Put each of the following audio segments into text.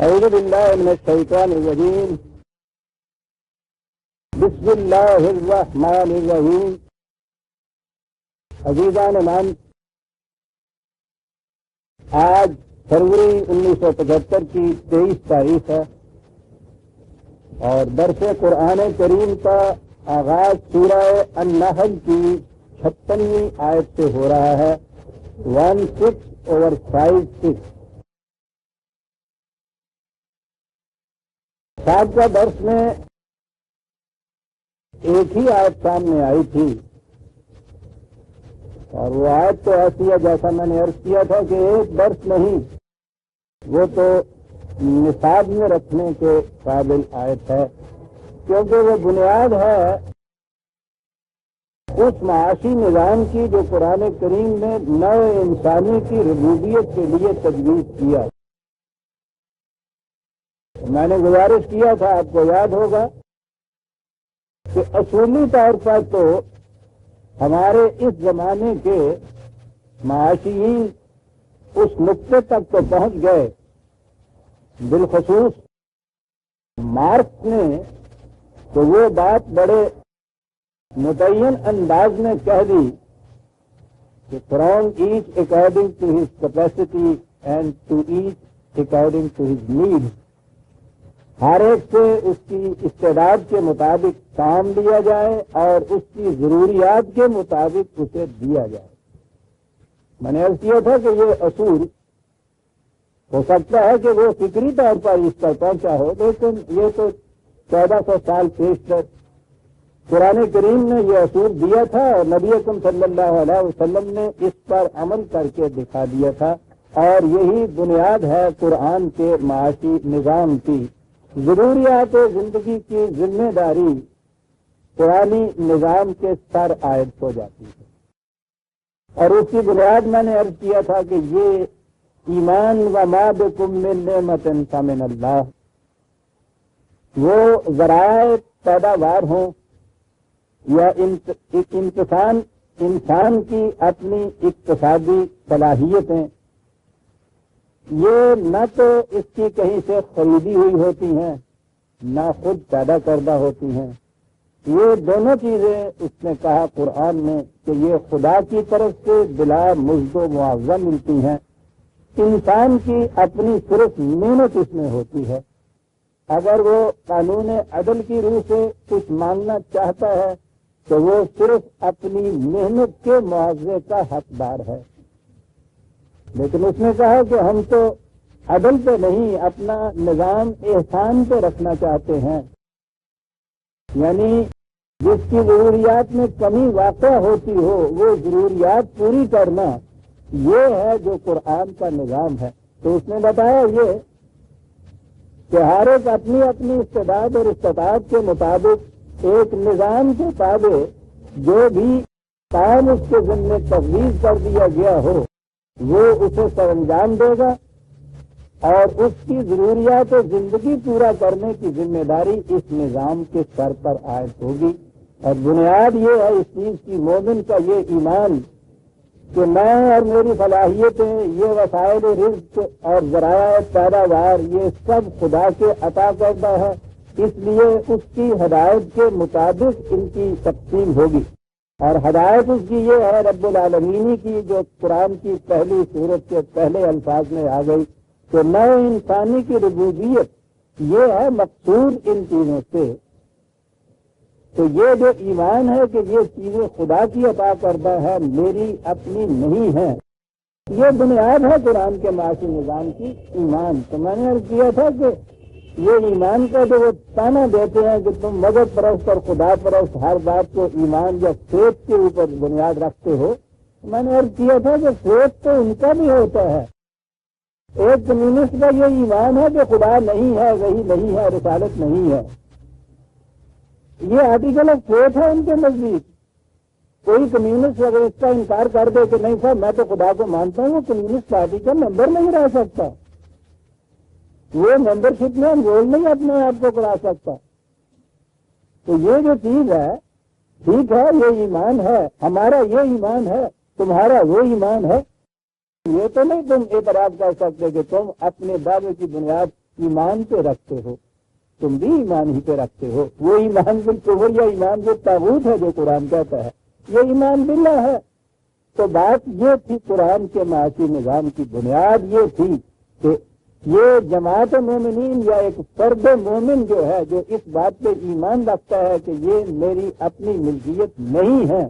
اعوذ باللہ من الشیطان الرجیم بسم اللہ الرحمن الرحیم۔ عزیزان من، آج فروری 1975 کی 23 تاریخ ہے اور درس قرآن کریم کا آغاز سورہ النحل کی 56ویں آیت سے ہو رہا ہے 16/5-6۔ سابقہ درس میں ایک ہی آیت سامنے آئی تھی اور وہ آیت تو ایسی ہے جیسا میں نے عرض کیا تھا کہ ایک درس نہیں، وہ تو نصاب میں رکھنے کے قابل آیت ہے، کیونکہ وہ بنیاد ہے اس معاشی نظام کی جو قرآن کریم نے نو انسانی کی ربوبیت کے لیے تجویز کیا۔ میں نے گزارش کیا تھا، آپ کو یاد ہوگا کہ اصولی طور پر تو ہمارے اس زمانے کے معاشیین اس نقطے تک تو پہنچ گئے، بالخصوص مارکس نے تو وہ بات بڑے متعین انداز میں کہہ دی کہ from each according to his capacity and to each according to his need, ہر ایک سے اس کی استعداد کے مطابق کام لیا جائے اور اس کی ضروریات کے مطابق اسے دیا جائے۔ میں نے عرض کیا تھا کہ یہ اصول ہو سکتا ہے کہ وہ فکری طور پر اس پر پہنچا ہو، لیکن یہ تو 1400 سال پیشتر قرآن کریم نے یہ اصول دیا تھا اور نبی اکرم صلی اللہ علیہ وسلم نے اس پر عمل کر کے دکھا دیا تھا، اور یہی بنیاد ہے قرآن کے معاشی نظام کی۔ ضروریات زندگی کی ذمہ داری قرآنی نظام کے سر عائد ہو جاتی ہے، اور اس کی بنیاد میں نے عرض کیا تھا کہ یہ ایمان و ما بکم من نعمت فمن اللہ، وہ ذرائع پیداوار ہوں یا انسان کی اپنی اقتصادی صلاحیتیں، یہ نہ تو اس کی کہیں سے خریدی ہوئی ہوتی ہیں نہ خود پیدا کردہ ہوتی ہیں۔ یہ دونوں چیزیں اس نے کہا قرآن میں کہ یہ خدا کی طرف سے بلا مزد و معاوضہ ملتی ہیں، انسان کی اپنی صرف محنت اس میں ہوتی ہے۔ اگر وہ قانون عدل کی روح سے کچھ مانگنا چاہتا ہے تو وہ صرف اپنی محنت کے معاوضے کا حقدار ہے، لیکن اس نے کہا کہ ہم تو عدل پہ نہیں، اپنا نظام احسان پہ رکھنا چاہتے ہیں، یعنی جس کی ضروریات میں کمی واقع ہوتی ہو وہ ضروریات پوری کرنا، یہ ہے جو قرآن کا نظام ہے۔ تو اس نے بتایا یہ کہ ہر ایک اپنی اپنی استعداد اور استطاعت کے مطابق ایک نظام کے تابع جو بھی کام اس کے ذمے تفویض کر دیا گیا ہو وہ اسے سر انجام دے گا، اور اس کی ضروریات زندگی پورا کرنے کی ذمہ داری اس نظام کے سر پر عائد ہوگی۔ اور بنیاد یہ ہے اس چیز کی، مومن کا یہ ایمان کہ میں اور میری صلاحیتیں، یہ وسائل رزق اور ذرائع پیداوار یہ سب خدا کے عطا کردہ ہے، اس لیے اس کی ہدایت کے مطابق ان کی تقسیم ہوگی۔ اور ہدایت اس کی یہ ہے رب العالمین کی، جو قرآن کی پہلی سورت کے پہلے الفاظ میں آ گئی کہ نو انسانی کی ربوبیت یہ ہے مقصود ان چیزوں سے۔ تو یہ جو ایمان ہے کہ یہ چیزیں خدا کی عطا کردہ ہے، میری اپنی نہیں ہے، یہ بنیاد ہے قرآن کے معاشی نظام کی، ایمان۔ تو میں نے عرض کیا تھا کہ یہ ایمان کا جو وہ تانا دیتے ہیں کہ تم مذہب پرست اور خدا پرست ہر بات کو ایمان یا فیت کے اوپر بنیاد رکھتے ہو، میں نے عرض کیا تھا کہ فیت تو ان کا بھی ہوتا ہے۔ ایک کمیونسٹ کا یہ ایمان ہے کہ خدا نہیں ہے، وہی نہیں ہے، رسالت نہیں ہے، یہ آرٹیکل آف فیتھ ہے ان کے نزدیک۔ کوئی کمیونسٹ اگر اس کا انکار کر دے کہ نہیں صاحب میں تو خدا کو مانتا ہوں، وہ کمیونسٹ پارٹی کا ممبر نہیں رہ سکتا، وہ ممبرشپ میں انرول نہیں اپنے آپ کو کرا سکتا۔ تو یہ جو چیز ہے ٹھیک ہے، یہ ایمان ہے، ہمارا یہ ایمان ہے، تمہارا وہ ایمان ہے، یہ تو نہیں تم اعتراف کر سکتے کہ تم اپنے دعوے کی بنیاد ایمان پہ رکھتے ہو، تم بھی ایمان ہی پہ رکھتے ہو، وہ ایمان بالکفر یا ایمان جو طاغوت ہے جو قرآن کہتا ہے یہ ایمان باللہ ہے۔ تو بات یہ تھی، قرآن کے معاشی نظام کی بنیاد یہ تھی کہ یہ جماعت مومنین یا ایک فرد مومن جو ہے، جو اس بات پہ ایمان رکھتا ہے کہ یہ میری اپنی ملکیت نہیں ہے،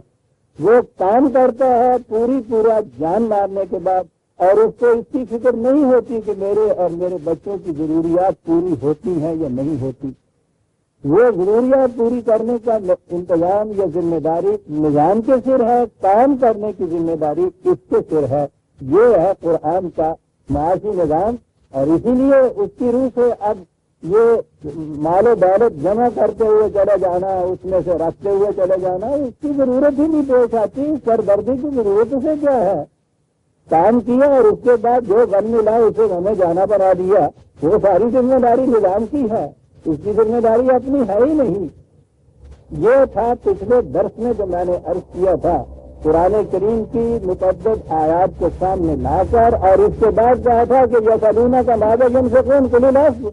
وہ کام کرتا ہے پورا جان مارنے کے بعد، اور اس کو اس کی فکر نہیں ہوتی کہ میرے اور میرے بچوں کی ضروریات پوری ہوتی ہیں یا نہیں ہوتی۔ وہ ضروریات پوری کرنے کا انتظام یا ذمہ داری نظام کے سر ہے، کام کرنے کی ذمہ داری اس کے سر ہے۔ یہ ہے قرآن کا معاشی نظام، اور اسی لیے اس کی روح سے اب یہ مال و دولت جمع کرتے ہوئے چلے جانا، اس میں سے رکھتے ہوئے چلے جانا، اس کی ضرورت ہی نہیں پیش آتی۔ سردردی کی ضرورت اسے کیا ہے؟ کام کیا اور اس کے بعد جو غم ملا اسے ہمیں جانا بنا دیا، وہ ساری ذمہ داری نظام کی ہے، اس کی ذمہ داری اپنی ہے ہی نہیں۔ یہ تھا پچھلے درس میں جو میں نے عرض کیا تھا، قرآن کریم کی متعدد آیات کو سامنے لا کر، اور اس کے بعد کہا تھا کہ یسألونک کا ماذا ينفقون قل العفو۔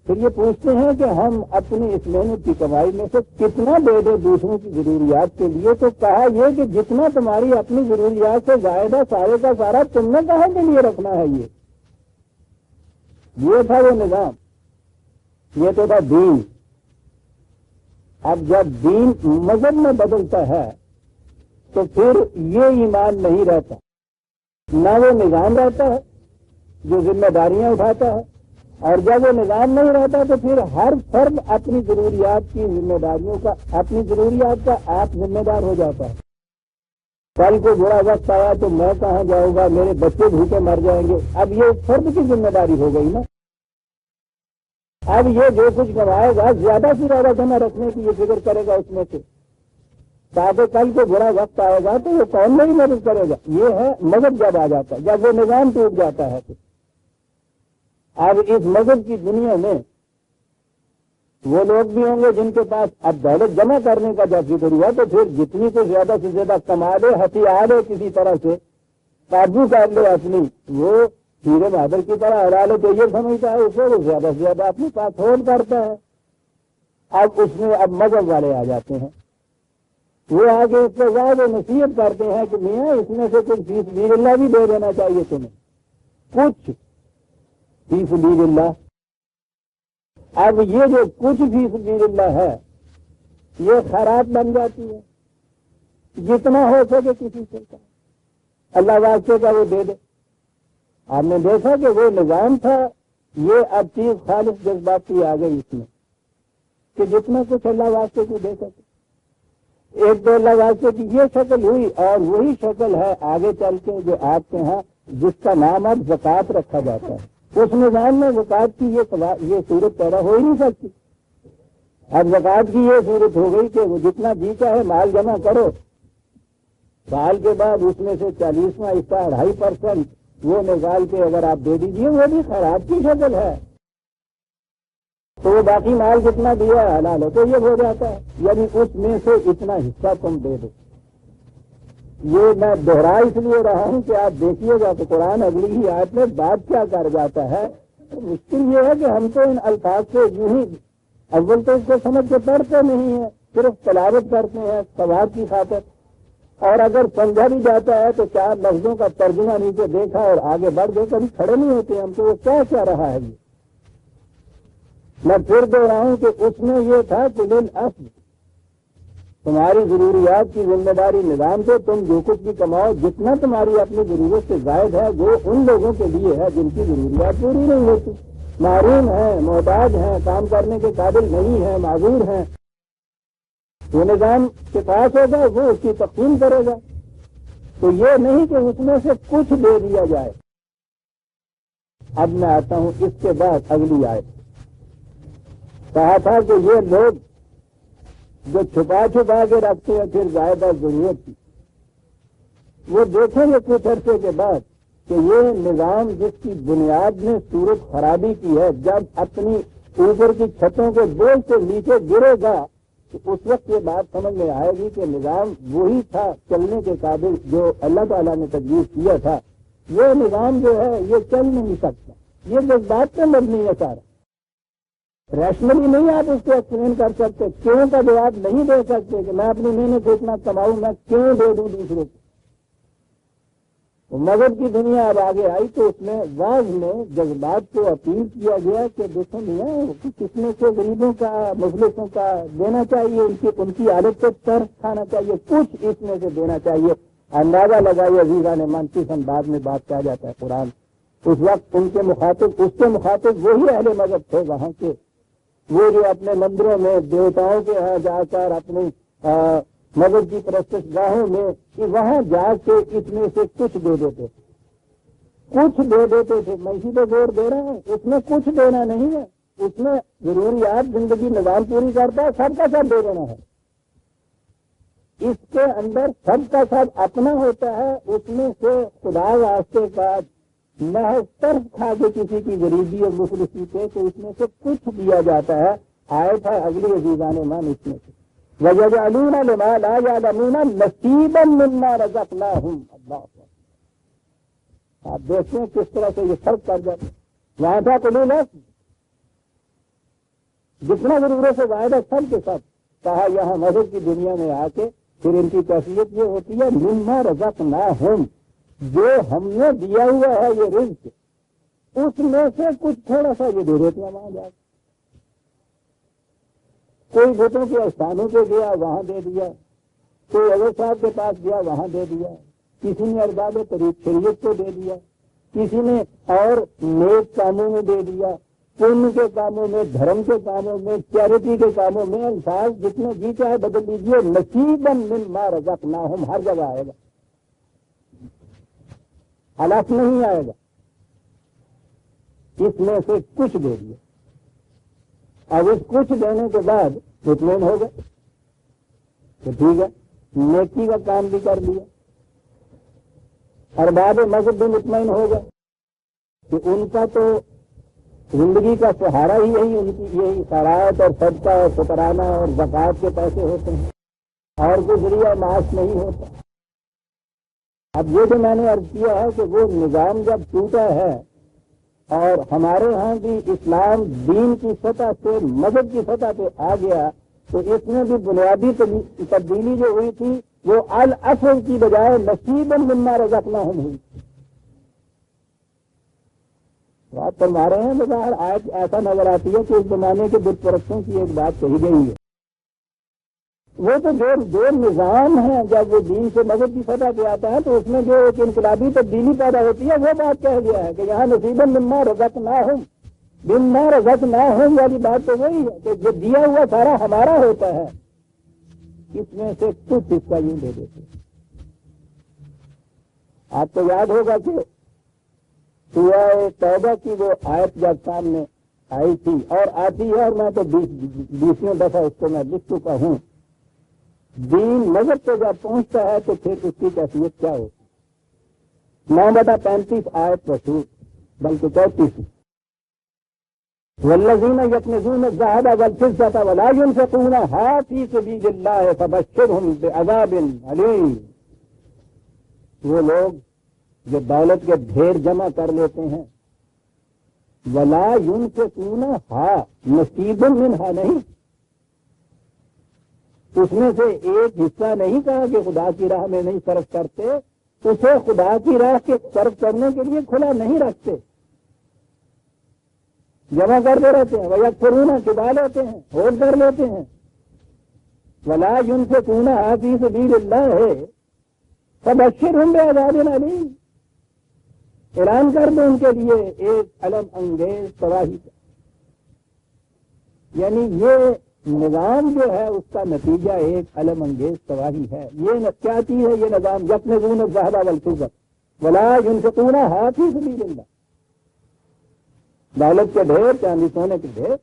پھر یہ پوچھتے ہیں کہ ہم اپنی اس محنت کی کمائی میں سے کتنا دے دیں دوسروں کی ضروریات کے لیے، تو کہا یہ کہ جتنا تمہاری اپنی ضروریات سے زائد ہے سارے کا سارا تم نے کہاں کے لیے رکھنا ہے۔ یہ تھا وہ نظام، یہ تو تھا دین۔ اب جب دین مذہب میں بدلتا ہے تو پھر یہ ایمان نہیں رہتا، نہ وہ نظام رہتا ہے جو ذمہ داریاں اٹھاتا ہے، اور جب وہ نظام نہیں رہتا تو پھر ہر فرد اپنی ضروریات کی ذمہ داریوں کا، اپنی ضروریات کا آپ ذمہ دار ہو جاتا ہے۔ کل کو برا وقت آیا تو میں کہاں جاؤں گا، میرے بچے بھوکے مر جائیں گے، اب یہ فرد کی ذمہ داری ہو گئی نا۔ اب یہ جو کچھ کمائے گا زیادہ سے زیادہ جمع رکھنے کی یہ فکر کرے گا اس میں سے، تاکہ کل کو برا وقت آئے گا تو وہ کون نہیں مدد کرے گا۔ یہ ہے مذہب جب آ جاتا ہے، جب وہ نظام ٹوٹ جاتا ہے تو اب اس مذہب کی دنیا میں وہ لوگ بھی ہوں گے جن کے پاس اب دولت جمع کرنے کا جب ذکر ہوا تو پھر جتنی کو زیادہ سے زیادہ کما لے، ہتھیار لے، کسی طرح سے قابو کر لے اپنی، وہ ہیرے بہادر کی طرح ہرا لے، تو یہ سمجھتا ہے اسے وہ زیادہ سے زیادہ اپنے پاس ہولڈ کرتا ہے۔ اب اس میں اب مذہب والے آ جاتے ہیں، وہ آگے اس کے بعد نصیحت کرتے ہیں کہ میاں اس میں سے کچھ فی سبیل اللہ بھی دے دینا چاہیے تمہیں، کچھ فی سبیل اللہ۔ اب یہ جو کچھ فی سبیل اللہ ہے یہ خیرات بن جاتی ہے، جتنا ہو سکے کسی سے کا اللہ واسطے کا وہ دے دے۔ آپ نے دیکھا کہ وہ نظام تھا، یہ اب چیز خالص جذباتی آ گئی اس میں کہ جتنا کچھ اللہ واسطے کو دے سکے۔ ایک تو اللہ واسطے کی یہ شکل ہوئی، اور وہی شکل ہے آگے چل کے جو آپ کے ہاں جس کا نام اب زکوٰۃ رکھا جاتا ہے۔ اس نظام میں زکوٰۃ کی یہ صورت پیدا ہو ہی نہیں سکتی۔ اب زکوٰۃ کی یہ صورت ہو گئی کہ وہ جتنا جی چاہے مال جمع کرو، سال کے بعد اس میں سے 40واں حصہ 2.5% وہ نکال کے اگر آپ دے دیجیے، وہ بھی خیرات کی شکل ہے، تو وہ باقی مال جتنا دیا ہے حلال ہے تو یہ ہو جاتا ہے، یعنی اس میں سے اتنا حصہ تم دے دو۔ یہ میں دوہرا اس لیے رہا ہوں کہ آپ دیکھیے گا کہ قرآن اگلی ہی آیت میں بات کیا کر جاتا ہے۔ مشکل یہ ہے کہ ہم تو ان الفاظ سے یوں ہی اول تو اس کو سمجھ کے پڑھتے نہیں ہیں، صرف تلاوت کرتے ہیں ثواب کی خاطر، اور اگر سمجھا بھی جاتا ہے تو 4 لفظوں کا ترجمہ نیچے دیکھا اور آگے بڑھ گئے، کبھی کھڑے نہیں ہوتے ہم تو وہ کیا رہا ہے۔ یہ میں پھر دوہراؤں کہ اس میں یہ تھا کہ للأصل تمہاری ضروریات کی ذمہ داری نظام سے، تم جو کچھ بھی کماؤ جتنا تمہاری اپنی ضرورت سے زائد ہے وہ ان لوگوں کے لیے ہے جن کی ضروریات پوری نہیں ہوتی، محروم ہیں، محتاج ہیں، کام کرنے کے قابل نہیں ہیں، معذور ہیں۔ وہ نظام کے پاس ہوگا، وہ اس کی تقسیم کرے گا، تو یہ نہیں کہ اس میں سے کچھ دے دیا جائے۔ اب میں آتا ہوں اس کے بعد اگلی آیت، کہا تھا کہ یہ لوگ جو چھپا کے رکھتے ہیں پھر زائدہ ضرورت کی، وہ دیکھیں گے کچھ عرصے کے بعد کہ یہ نظام جس کی بنیاد نے صورت خرابی کی ہے، جب اپنی اوپر کی چھتوں کے بوجھ سے نیچے گرے گا تو اس وقت یہ بات سمجھ میں آئے گی کہ نظام وہی تھا چلنے کے قابل جو اللہ تعالیٰ نے تجویز کیا تھا، یہ نظام جو ہے یہ چل نہیں سکتا۔ یہ جذبات پہ مبنی ہے سارا. ریشنلی نہیں آپ اس کو ایکسپلین کر سکتے, کیوں کا جواب نہیں دے سکتے کہ میں اپنی محنت سے اتنا کماؤں, میں کیوں دے دوں دوسروں کو. مذہب کی دنیا اب آگے آئی تو اس میں واضح میں جذبات کو اپیل کیا گیا کہ دیکھو میاں کس میں سے غریبوں کا مفلسوں کا دینا چاہیے, ان کی عادت کو ترس کھانا چاہیے, کچھ اس میں سے دینا چاہیے. اندازہ لگائیے عزیزان من, کس انداز میں بات کیا جاتا ہے قرآن. اس وقت ان کے مخاطب, اس کے مخاطب وہی اہل مذہب تھے وہاں کے, وہ جو اپنے مندروں میں دیوتاؤں کے یہاں جا کر اپنی مذہب کی پرستش گاہوں میں وہاں جا کے اس میں سے کچھ دے دیتے تھے, کچھ دے دیتے تھے. میں اسی پہ زور دے رہا ہوں, اس میں کچھ دینا نہیں ہے, اس میں ضروریات زندگی نظام پوری کرتا ہے, سب کا سب دے دینا ہے. اس کے اندر سب کا سب اپنا ہوتا ہے, اس میں سے خدا واسطے کا محض طرف کھا کے کسی کی غریبی اور مفلسی پہ تو اس میں سے کچھ دیا جاتا ہے. آیت ہے اگلی عزیزان مان اس میں سے وَيَجْعَلُونَ لِمَا لَا يَعْلَمُونَ نَصِيبًا مِّمَّا رَزَقْنَاهُمْ. اللہ آپ دیکھتے ہیں کس طرح سے یہ فرق کر جاتا ہے. وہاں تھا قلول ہے, جتنا ضرورت سے زائد ہے سب کے سب. کہا یہاں مذہب کی دنیا میں آ کے پھر ان کی کیفیت یہ ہوتی ہے مِّمَّا رَزَقْنَاهُمْ, جو ہم نے دیا ہوا ہے یہ رزق, اس میں سے کچھ تھوڑا سا یہ دے دیتے ہیں وہاں جا کے. کوئی بتوں کے استھانوں پہ گیا وہاں دے دیا, کوئی اگر صاحب کے پاس گیا وہاں دے دیا, کسی نے ارباب طریق شریعت کو دے دیا, کسی نے اور نیک کاموں میں دے دیا, پن کے کاموں میں, دھرم کے کاموں میں, چیریٹی کے کاموں میں. الفاظ جتنے جی چاہے بدل لیجیے, نصیباً مما رزقناہم ہر جگہ آئے گا, حالات نہیں آئے گا. اس میں سے کچھ دے دیا. اب اس کچھ دینے کے بعد مطمئن ہو گئے تو ٹھیک ہے, نیکی کا کام بھی کر لیا. ارباب مذہب بھی مطمئن ہو گئے کہ ان کا تو زندگی کا سہارا ہی یہی, ان کی یہی خیرات اور صدقہ اور شکرانہ اور زکوٰۃ کے پیسے ہوتے ہیں, اور کوئی ذریعہ معاش نہیں ہوتا. اب یہ جو میں نے عرض کیا ہے کہ وہ نظام جب ٹوٹا ہے اور ہمارے ہاں بھی اسلام دین کی سطح سے مذہب کی سطح پہ آ گیا, تو اس میں بھی بنیادی تبدیلی جو ہوئی تھی وہ الاصل کی بجائے نصیباً مما رزقناہم ہوئی. آپ فرما رہے ہیں بظاہر آج ایسا نظر آتی ہے کہ اس زمانے کے بت پرستوں کی ایک بات کہی گئی ہے. وہ تو جو نظام ہے جب وہ دین سے مذہب کی سطح پہ آتا ہے تو اس میں جو ایک انقلابی تبدیلی پیدا ہوتی ہے وہ بات کہہ گیا ہے کہ یہاں نصیباً مما رزقناہم, مما رزقناہم والی بات تو وہی ہے کہ جو دیا ہوا سارا ہمارا ہوتا ہے, اس میں سے کچھ حصہ یوں دے دیتے. آپ کو یاد ہوگا کہ سورہ توبہ کی وہ آیت جب سامنے آئی تھی اور آتی ہے, اور میں تو 20 دفعہ اس کو میں لکھ چکا ہوں, دین مذہب پہ جب پہنچتا ہے تو پھر اس کی کیفیت کیا ہوتی. 9/35 آیت رسول بلکہ 34 والذین یکنزون الذهب والفضة ولا ينفقونها في سبیل اللہ فبشرهم بعذاب علیم. وہ لوگ جو دولت کے ڈھیر جمع کر لیتے ہیں, ولا ينفقونها نصیب منها نہیں, اس میں سے ایک حصہ نہیں کہا کہ خدا کی راہ میں نہیں صرف کرتے, اسے خدا کی راہ کے صرف کرنے کے لیے کھلا نہیں رکھتے, جمع کرتے رہتے ہیں. وَيَكْفُرُونَ چبا لیتے ہیں, ہوٹ کر لیتے ہیں. وَلَا يُنْفِقُونَهَا فِي سَبِيلِ اللَّهِ فَبَشِّرْهُمْ بِعَذَابٍ أَلِيمٍ. اعلان کر دو ان کے لیے ایک علم انگیز تباہی کا. یعنی یہ نظام جو ہے اس کا نتیجہ ایک علم انگیز تباہی ہے. یہ کیا چیز ہے یہ نظام؟ یکنزون الذهب والفضة ولا ينفقونها في سبيل الله. دولت کے ڈھیر, چاندی سونے کے ڈھیر.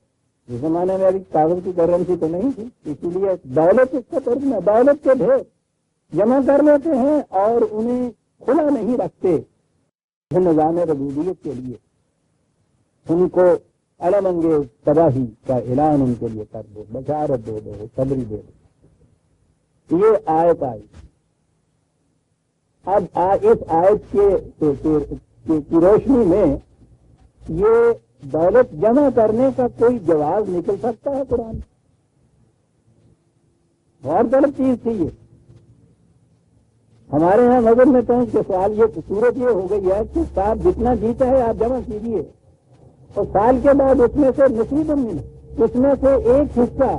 اس زمانے میں ابھی کاغذ کی کرنسی تو نہیں تھی, اسی لیے دولت اس کا ترجمہ ہے. دولت کے ڈھیر جمع کر لیتے ہیں اور انہیں کھلا نہیں رکھتے نظام ربوبیت کے لیے. ان کو علم انگیز تباہی کا اعلان ان کے لیے کر دو, بشارت دے دو, صبری دے دو. یہ آیت آئی. اب اس آیت کی روشنی میں یہ دولت جمع کرنے کا کوئی جواز نکل سکتا ہے قرآن؟ بہت غلط چیز تھی یہ. ہمارے ہاں نظر میں پہنچ کے سوال یہ صورت یہ ہو گئی ہے کہ صاحب جتنا جیتا ہے آپ جمع کیجیے اور سال کے بعد اس میں سے نصیب اس میں سے ایک حصہ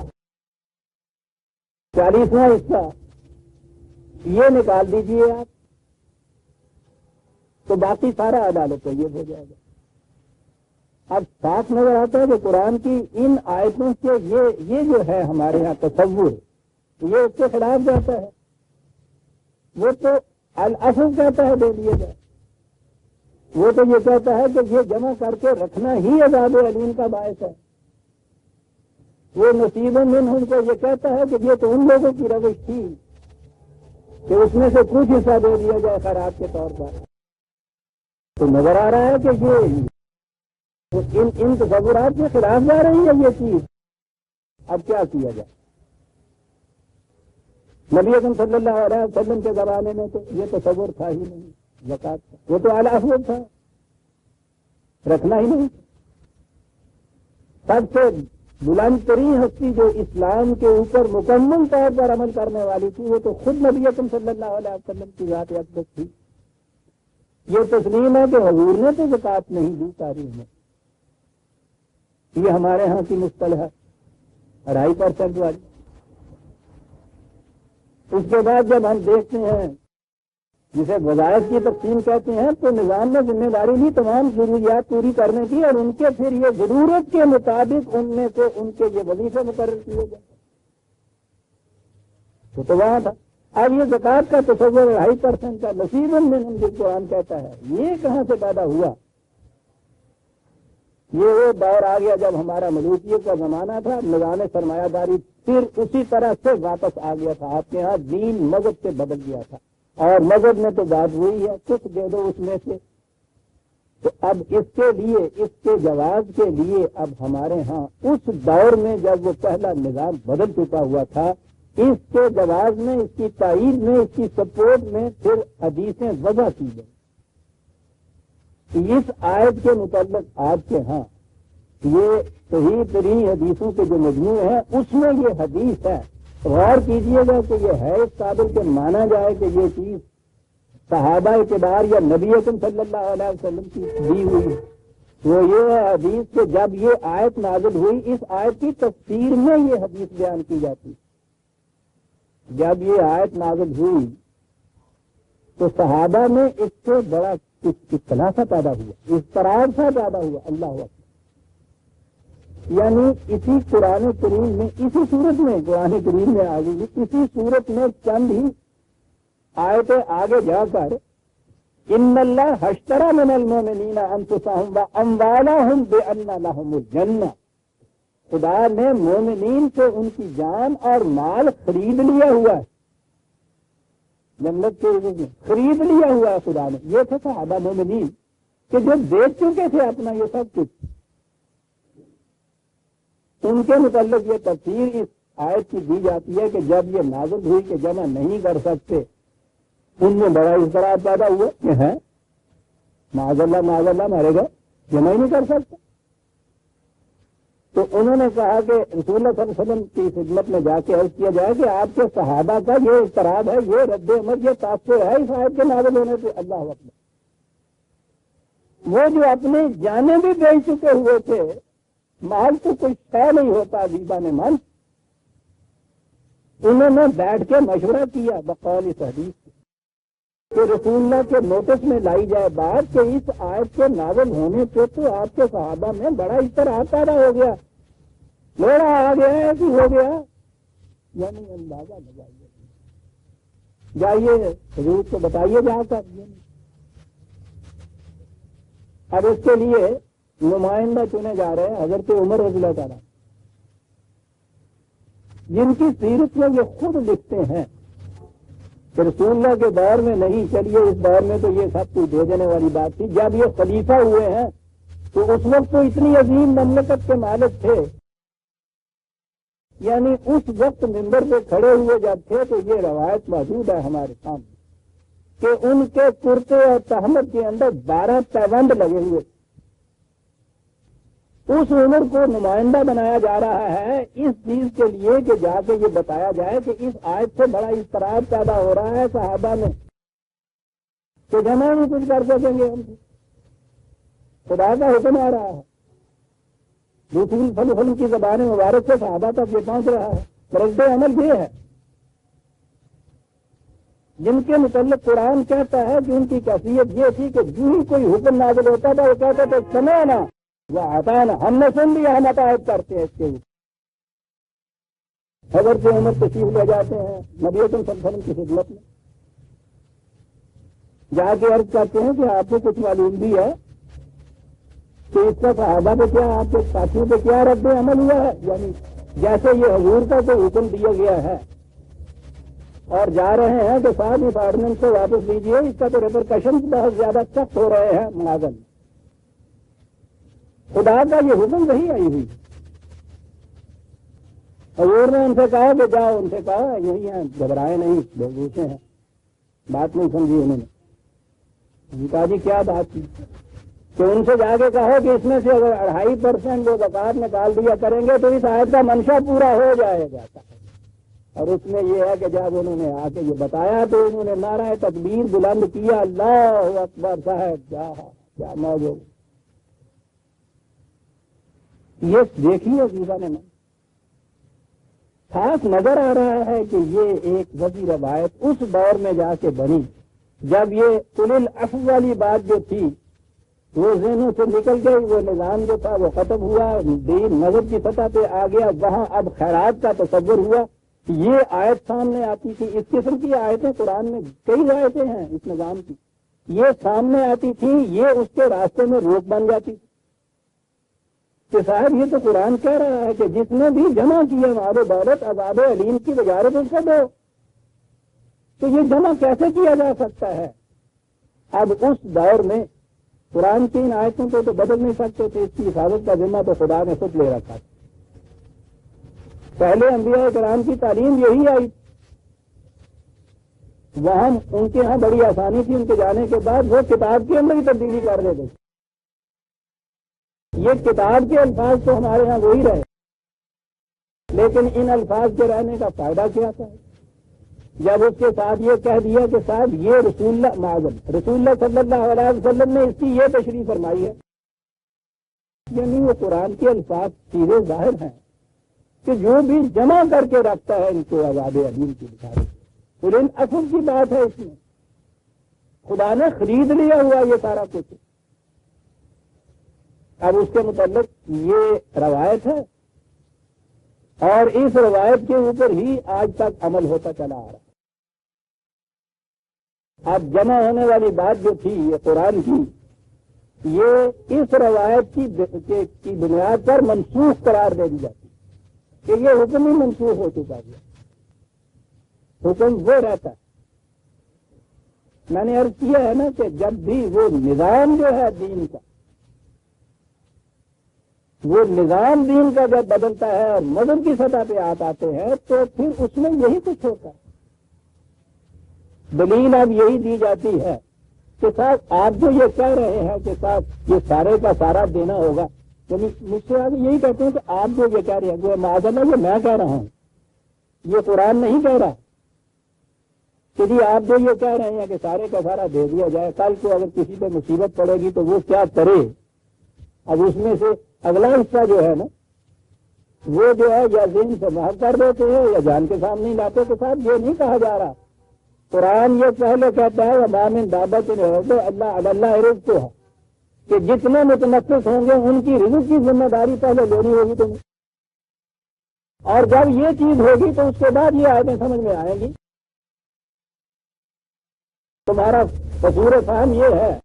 40واں حصہ یہ نکال دیجیے آپ تو باقی سارا عدالت یہ ہو جائے گا. اب صاف نظر آتا ہے کہ قرآن کی ان آیتوں سے یہ جو ہے ہمارے یہاں تصور یہ اس کے خلاف جاتا ہے. وہ تو الاصل کہتا ہے دے دیے جائے. وہ تو یہ کہتا ہے کہ یہ جمع کر کے رکھنا ہی عذاب علیم کا باعث ہے. وہ نصیب منہم کو یہ کہتا ہے کہ یہ تو ان لوگوں کی روش تھی کہ اس میں سے کچھ حصہ دے دیا جائے خیرات کے طور پر. تو نظر آ رہا ہے کہ یہ ان تصورات کے خلاف جا رہی ہے یہ چیز. اب کیا کیا جائے؟ نبی اکرم صلی اللہ علیہ وسلم کے زمانے میں تو یہ تصور تھا ہی نہیں زکوٰۃ کا. وہ تو اعلیٰ افضل تھا، رکھنا ہی نہیں. سب سے بلند ترین ہستی جو اسلام کے اوپر مکمل طور پر عمل کرنے والی تھی وہ تو خود نبی اکرم صلی اللہ علیہ وسلم کی ذات اقدس تھی. یہ تسلیم ہے کہ حضور نے تو زکوٰۃ نہیں دی تاریخ میں. یہ ہمارے ہاں کی مصطلح ہے 2.5% والی. اس کے بعد جب ہم دیکھتے ہیں جسے وظائف کی تقسیم کہتے ہیں تو نظام نے ذمہ داری لی تمام ضروریات پوری کرنے کی اور ان کے پھر یہ ضرورت کے مطابق ان میں سے ان کے یہ وظیفے مقرر کیے گئے. تو وہاں تھا. اب یہ زکوٰۃ کا تصور 2.5% کا نصیب منہم جو قرآن کہتا ہے یہ کہاں سے پیدا ہوا؟ یہ وہ دور آ گیا جب ہمارا ملوکیت کا زمانہ تھا. نظام سرمایہ داری پھر اسی طرح سے واپس آ گیا تھا. آپ کے ہاں دین مذہب سے بدل گیا تھا اور مذہب میں تو بات وہی ہے کچھ دے دو اس میں سے. تو اب اس کے لیے اس کے جواز کے لیے اب ہمارے ہاں اس دور میں جب وہ پہلا نظام بدل چکا ہوا تھا اس کے جواز میں اس کی تائید میں اس کی سپورٹ میں پھر حدیثیں وضع کی گئی. اس آیت کے متعلق آپ کے ہاں یہ صحیح ترین حدیثوں کے جو مجموعے ہیں اس میں یہ حدیث ہے. غور کیجئے گا کہ یہ ہے اس قابل کے مانا جائے کہ یہ چیز صحابہ کبار یا نبی اکرم صلی اللہ علیہ وسلم کی دی ہوئی. وہ یہ حدیث کہ جب یہ آیت نازل ہوئی اس آیت کی تفسیر میں یہ حدیث بیان کی جاتی. جب یہ آیت نازل ہوئی تو صحابہ میں اس سے بڑا اطلاع سا پیدا ہوا، اضطراب سا پیدا ہوا. اللہ اکبر. یعنی اسی قرآن کریم میں اسی صورت میں قرآن کریم میں آ گئی اسی صورت میں چند ہی آیتیں آگے جا کر ان اللہ حشترا من المؤمنین انفسهم واموالهم بان لهم الجنہ. خدا نے مومنین سے ان کی جان اور مال خرید لیا ہوا ہے. جنت کے میں خرید لیا ہوا ہے خدا نے. یہ تھے صحابہ مومنین کہ جو بیچ چکے تھے اپنا یہ سب کچھ. ان کے متعلق یہ تفسیر اس آیت کی دی جاتی ہے کہ جب یہ نازل ہوئی کہ جمع نہیں کر سکتے ان میں بڑا اضطراب پیدا ہوا کہ ہے معاذ اللہ مارے گا جمع ہی نہیں کر سکتے. تو انہوں نے کہا کہ رسول اللہ صلی اللہ علیہ وسلم کی خدمت میں جا کے عرض کیا جائے کہ آپ کے صحابہ کا یہ اضطراب ہے یہ رد عمل یہ تاثر ہے اس آیت کے نازل ہونے سے. اللہ اکبر. وہ جو اپنے جانے بھی بیچ چکے ہوئے تھے مال تو کوئی طے نہیں ہوتا عجیبہ نے من. انہوں نے بیٹھ کے مشورہ کیا بقول اس حدیث کہ رسول اللہ کے نوٹس میں لائی جائے بات کہ اس آیت کے نازل ہونے سے تو آپ کے صحابہ میں بڑا اضطراب پیدا ہو گیا. لوڑا آ گیا کہ ہو گیا یعنی اندازہ لگائیے جائیے حضور کو بتائیے جہاں کا. اب اس کے لیے نمائندہ چنے جا رہے ہیں حضرت عمر رضی اللہ تعالیٰ جن کی سیرت میں یہ خود لکھتے ہیں کہ رسول اللہ کے دور میں نہیں چلیے اس دور میں تو یہ سب کچھ دے دینے والی بات تھی. جب یہ خلیفہ ہوئے ہیں تو اس وقت تو اتنی عظیم مملکت کے مالک تھے یعنی اس وقت ممبر پہ کھڑے ہوئے جب تھے تو یہ روایت موجود ہے ہمارے سامنے کہ ان کے کرتے اور تہمت کے اندر 12 پیوند لگے ہوئے اس عمر کو نمائندہ بنایا جا رہا ہے اس چیز کے لیے کہ جا کے یہ بتایا جائے کہ اس آیت سے بڑا اضطراب پیدا ہو رہا ہے صحابہ میں کہ جمع نہیں کچھ کر سکیں گے ہم. خدا کا حکم آ رہا ہے، رسول صلی اللہ علیہ وسلم کی زبان مبارک سے صحابہ تک یہ پہنچ رہا ہے. رد عمل یہ ہے جن کے متعلق قرآن کہتا ہے کہ ان کی کیفیت یہ تھی کہ جو ہی کوئی حکم نازل ہوتا تھا وہ کہتے تھے سمعنا وہ اطعنا، ہم نے سن لیا، ہم اطاعت کرتے ہیں اس کے اوپر. حضرت عمر تشریف لے جاتے ہیں نبی اکرم صلی اللہ علیہ وسلم کی خدمت میں، جا کے عرض کرتے ہیں کہ آپ کو کچھ معلوم بھی ہے کہ اس کا صحابہ پہ کیا، آپ کے ساتھیوں پہ کیا رد عمل ہوا ہے. یعنی جیسے یہ حضور کا کوئی حکم دیا گیا ہے اور جا رہے ہیں کہ صاحب اس آرڈیننس کو واپس لیجیے، اس کا تو ریپرکشن بہت زیادہ سخت ہو رہے ہیں معاذن. خدا کا یہ حکم وہی آئی ہوئی. حضور نے ان سے کہا کہ جاؤ، ان سے کہا یہی ہیں، گھبرائے نہیں، لوگ پوچھے ہیں. بات نہیں سمجھی انہوں نے کہا جی کیا بات تھی کہ ان سے جا کے کہو کہ اس میں سے اگر 2.5% وہ زکوٰۃ نکال دیا کریں گے تو اس آیت کا منشا پورا ہو جائے گا. اور اس میں یہ ہے کہ جب انہوں نے آ کے یہ بتایا تو انہوں نے نعرہ تکبیر بلند کیا، اللہ اکبر. صاحب کیا موجود یہ دیکھیے عزیزہ نے خاص نظر آ رہا ہے کہ یہ ایک وسیع روایت اس دور میں جا کے بنی جب یہ اولل العفو والی بات جو تھی وہ ذہنوں سے نکل گئی، وہ نظام جو تھا وہ ختم ہوا، دین مذہب کی سطح پہ آ گیا. وہاں اب خیرات کا تصور ہوا. یہ آیت سامنے آتی تھی، اس قسم کی آیتیں قرآن میں کئی آیتیں ہیں اس نظام کی، یہ سامنے آتی تھی، یہ اس کے راستے میں روک بن جاتی تھی کہ صاحب یہ تو قرآن کہہ رہا ہے کہ جس نے بھی جمع کیا مال و دولت عذاب علیم کی وجارت اس کو دو. تو یہ جمع کیسے کیا جا سکتا ہے؟ اب اس دور میں قرآن کی ان آیتوں کو تو بدل نہیں سکتے تھے، اس کی حفاظت کا ذمہ تو خدا نے خود لے رکھا تھا. پہلے انبیاء کرام کی تعلیم یہی آئی، وہاں ان کے ہاں بڑی آسانی تھی، ان کے جانے کے بعد وہ کتاب کے اندر ہی تبدیلی کر دیتے. یہ کتاب کے الفاظ تو ہمارے ہاں وہی رہے، لیکن ان الفاظ کے رہنے کا فائدہ کیا تھا جب اس کے ساتھ یہ کہہ دیا کہ صاحب یہ رسول اللہ صلی اللہ علیہ وسلم نے اس کی یہ تشریح فرمائی ہے. یعنی وہ قرآن کے الفاظ سیدھے ظاہر ہیں کہ جو بھی جمع کر کے رکھتا ہے ان کو عذاب علیم کی بشارت. اولل العفو کی بات ہے، اس میں خدا نے خرید لیا ہوا یہ سارا کچھ. اب اس کے متعلق یہ روایت ہے اور اس روایت کے اوپر ہی آج تک عمل ہوتا چلا آ رہا ہے. اب جمع ہونے والی بات جو تھی یہ قرآن کی، یہ اس روایت کی بنیاد پر منسوخ قرار دے دی جاتی کہ یہ حکم ہی منسوخ ہو چکا ہے، حکم وہ رہتا ہے. میں نے عرض کیا ہے نا کہ جب بھی وہ نظام جو ہے دین کا، وہ نظام دین کا جب بدلتا ہے اور مذہب کی سطح پہ آتے ہیں تو پھر اس میں یہی کچھ ہوتا ہے. دلیل اب یہی دی جاتی ہے کہ صاحب آپ جو یہ کہہ رہے ہیں کہ صاحب یہ سارے کا سارا دینا ہوگا، یعنی مجھ سے آگے یہی کہتے ہیں کہ آپ جو یہ کہہ رہے ہیں وہ معذرت یہ میں کہہ رہا ہوں، یہ قرآن نہیں کہہ رہا کہ جی آپ جو یہ کہہ رہے ہیں کہ سارے کا سارا دے دیا جائے، کل کو اگر کسی پہ مصیبت پڑے گی تو وہ کیا کرے. اب اس میں سے اگلا حصہ جو ہے نا وہ جو ہے یا ذہن سے باہر کر دیتے ہیں یا جان کے سامنے نہیں لاتے. تو صاحب یہ نہیں کہا جا رہا، قرآن یہ پہلے کہتا ہے وَمَا دابت اللہ رزق ہے کہ جتنے متنفس ہوں گے ان کی رزق کی ذمہ داری پہلے لینی ہوگی تمہیں، اور جب یہ چیز ہوگی تو اس کے بعد یہ آیتیں سمجھ میں آئیں گی. تمہارا قصور فہم یہ ہے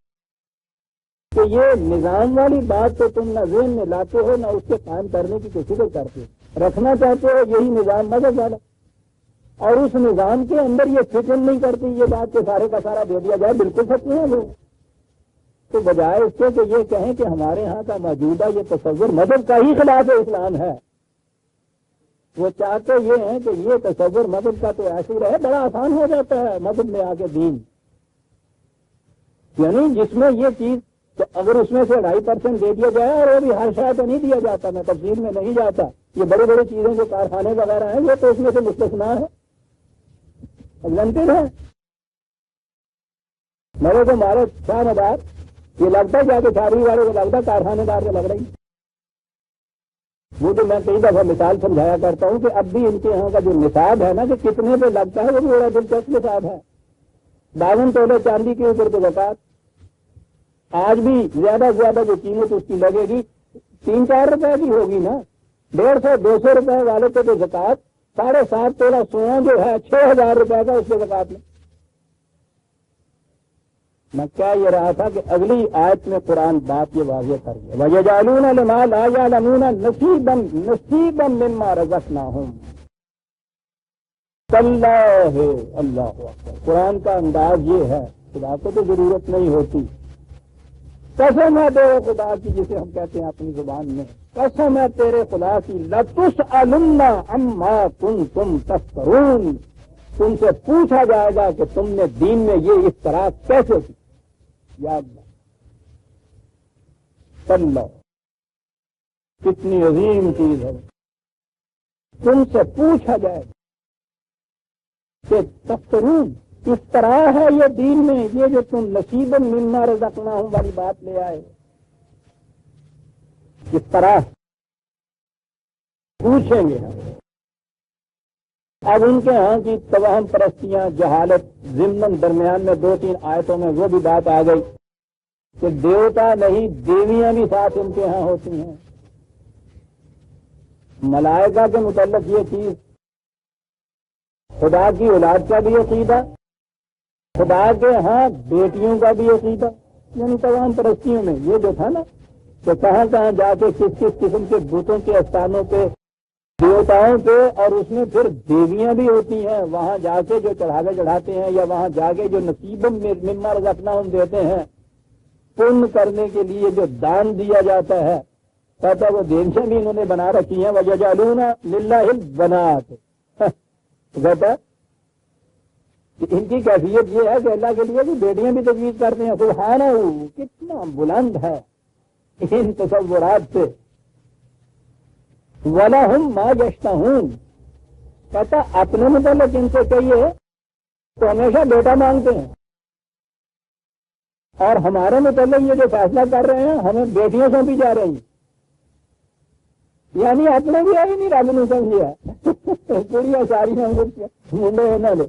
کہ یہ نظام والی بات تو تم نہ ذہن میں لاتے ہو نہ اس کے قائم کرنے کی کوشش کرتے ہو، رکھنا چاہتے ہو یہی نظام مذہب والا، اور اس نظام کے اندر یہ فکر نہیں کرتی یہ بات کہ سارے کا سارا دے دیا جائے. بالکل سچ ہے لوگ. تو بجائے اس کے کہ یہ کہیں کہ ہمارے ہاں کا موجودہ یہ تصور مذہب کا ہی خلاف اسلام ہے، وہ چاہتے یہ ہیں کہ یہ تصور مذہب کا تو ایسے رہے، بڑا آسان ہو جاتا ہے مذہب میں آ کے دین، یعنی جس میں یہ چیز تو اگر اس میں سے 2.5% دے دیا جائے، اور وہ بھی ہر شاید تو نہیں دیا جاتا، میں تفصیل میں نہیں جاتا، یہ بڑی بڑی چیزیں جو کارخانے وغیرہ ہیں یہ تو اس میں سے مستثنا ہے، ایگزمپٹڈ ہے. میرے کو مارے 6 یہ لگتا ہے جا کے چھاڑی والے کو لگتا ہے کارخانے دار کو لگ رہی. وہ تو میں کئی دفعہ مثال سمجھایا کرتا ہوں کہ اب بھی ان کے یہاں کا جو نصاب ہے نا کہ کتنے پہ لگتا ہے وہ بھی بڑا دلچسپ نصاب ہے. 52 تولے چاندی کے اوپر تو زکات آج بھی زیادہ سے زیادہ جو قیمت اس کی لگے گی 3-4 روپے کی ہوگی نا. 150-200 روپے والے پہ تو زکات 7.5 تولہ سونا جو ہے 6,000 روپے کا اس پہ زکات میں کیا یہ رہا تھا کہ اگلی آیت میں قرآن بات یہ واضح کر گیا وَيَجْعَلُونَ لِمَا لَا يَعْلَمُونَ نَصِيبًا مِّمَّا رَزَقْنَاهُمْ. اللہ اکبر. قرآن کا انداز یہ ہے، خدا کو تو ضرورت نہیں ہوتی. قسم ہے تیرے خدا کی، جسے ہم کہتے ہیں اپنی زبان میں، قسم ہے تیرے خدا کی، لَتُسْأَلُنَّ عَمَّا كُنتُمْ تَفْتَرُونَ. تم سے پوچھا جائے گا کہ تم نے دین میں یہ اختراع کیسے کی. یاد اللہ کتنی عظیم چیز ہے. تم سے پوچھا جائے گا کہ تفترون اختراع ہے یہ دین میں، یہ جو تم نصیباً مما رزقناہم والی بات لے آئے، اختراع پوچھیں گے. اب ان کے ہاں کی توہم پرستیاں، جہالت، ضمن درمیان میں 2-3 آیتوں میں وہ بھی بات آ گئی کہ دیوتا نہیں دیویاں بھی ساتھ ان کے ہاں ہوتی ہیں. ملائکہ کے متعلق یہ چیز، خدا کی اولاد کا بھی عقیدہ، خدا کے ہاں بیٹیوں کا بھی عقیدہ، یعنی توہم پرستیوں میں یہ جو تھا نا کہ کہاں کہاں جا کے کس کس قسم کے بتوں کے استانوں پہ، دیوتاؤں پہ، اور اس میں پھر دیویاں بھی ہوتی ہیں، وہاں جا کے جو چڑھاوے چڑھاتے ہیں یا وہاں جا کے جو نصیب مما رزقناہم دیتے ہیں، پن کرنے کے لیے جو دان دیا جاتا ہے، کہتا وہ دیویاں بھی انہوں نے بنا رکھی ہیں. وَيَجْعَلُونَ لِلَّهِ الْبَنَاتِ. کہتا کہ ان کی کیفیت یہ ہے کہ اللہ کے لیے بھی بیٹیاں بھی تجویز کرتے ہیں. سبحانہ، کتنا بلند ہے ان تصورات سے. وَلَهُمْ مَا يَشْتَهُونَ. کہتا اپنے متعلق ان سے کہیے تو ہمیشہ بیٹا مانگتے ہیں، اور ہمارے متعلق یہ جو فیصلہ کر رہے ہیں ہمیں بیٹیاں سونپی جا رہی ہیں. یعنی اپنے بھی آئی نہیں، رب نے سمجھا کڑیاں ساری منڈے نہ لے.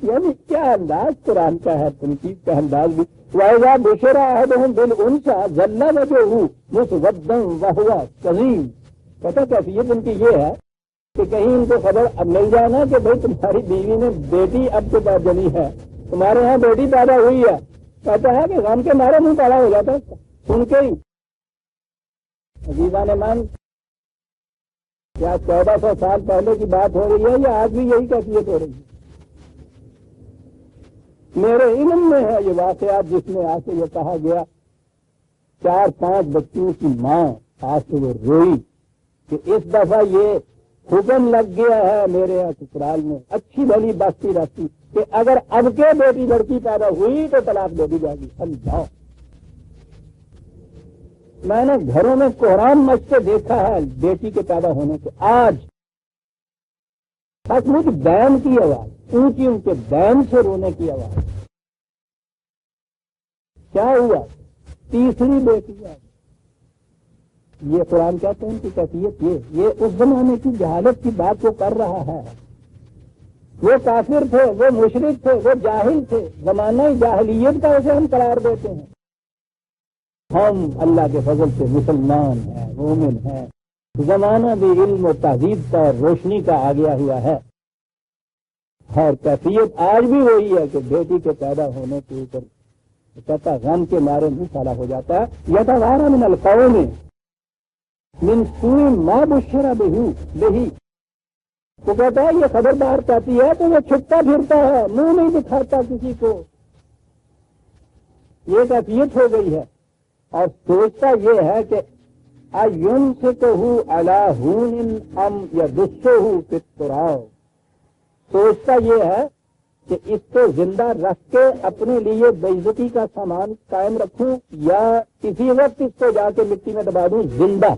یعنی کیا انداز قرآن کا ہے، تنقید کا انداز بھی. وَإِذَا بُشِرَ أَحَدُهُم بِالْأُنثىٰ ظَلَّ وَجْهُهُ مُسْوَدًّا وَهُوَ كَظِيمٌ. کہتا کیفیت ان کی یہ ہے کہ کہیں ان کو خبر اب مل جائے نا کہ بھائی تمہاری بیوی نے بیٹی اب تو بعد جنی ہے، تمہارے ہاں بیٹی پیدا ہوئی ہے. کہتا ہے کہ غم کے مارے منہ کالا ہو جاتا ہے سن کے ہی. عزیزان مان، کیا 1400 سال پہلے کی بات ہو رہی ہے یا آج بھی یہی کیفیت ہو رہی ہے؟ میرے علم میں ہے یہ واقعات جس میں آ کے یہ کہا گیا 4-5 بچوں کی ماں آج سے وہ روئی کہ اس دفعہ یہ حکم لگ گیا ہے میرے یہاں سسرال میں، اچھی بھلی بستی رہتی، کہ اگر اب کے بیٹی لڑکی پیدا ہوئی تو طلاق دے دی جائے گی. سمجھاؤ. میں نے گھروں میں کوہرام مچتے دیکھا ہے بیٹی کے پیدا ہونے سے. آج سچ مچ بین کی آواز، اونچی اونچے بین سے رونے کی آواز. کیا ہوا؟ تیسری بیٹی ہے. یہ قرآن کہتے ہیں ان کی کیفیت یہ اس زمانے کی جہالت کی بات کو کر رہا ہے. وہ کافر تھے، وہ مشرک تھے، وہ جاہل تھے. زمانہ جاہلیت کا اسے ہم قرار دیتے ہیں. ہم اللہ کے فضل سے مسلمان ہیں، مومن ہیں. زمانہ بھی علم و تہذیب کا اور روشنی کا آ گیا ہوا ہے، اور کیفیت آج بھی وہی ہے کہ بیٹی کے پیدا ہونے کے اوپر کہتا غم کے مارے منہ کالا ہو جاتا ہے. یتوارا من القوم من سوء ما بشر بہ. وہ کہتا ہے یہ خبردار چاہتی ہے تو وہ چھپتا پھرتا ہے، منہ نہیں دکھاتا کسی کو. یہ کیفیت ہو گئی ہے. اور سوچتا یہ ہے کہ ایمسکہ علی ہون ام یدسہ فی التراب. سوچتا یہ ہے کہ اس کو زندہ رکھ کے اپنے لیے بے عزتی کا سامان قائم رکھوں یا کسی وقت اس کو جا کے مٹی میں دبا دوں زندہ.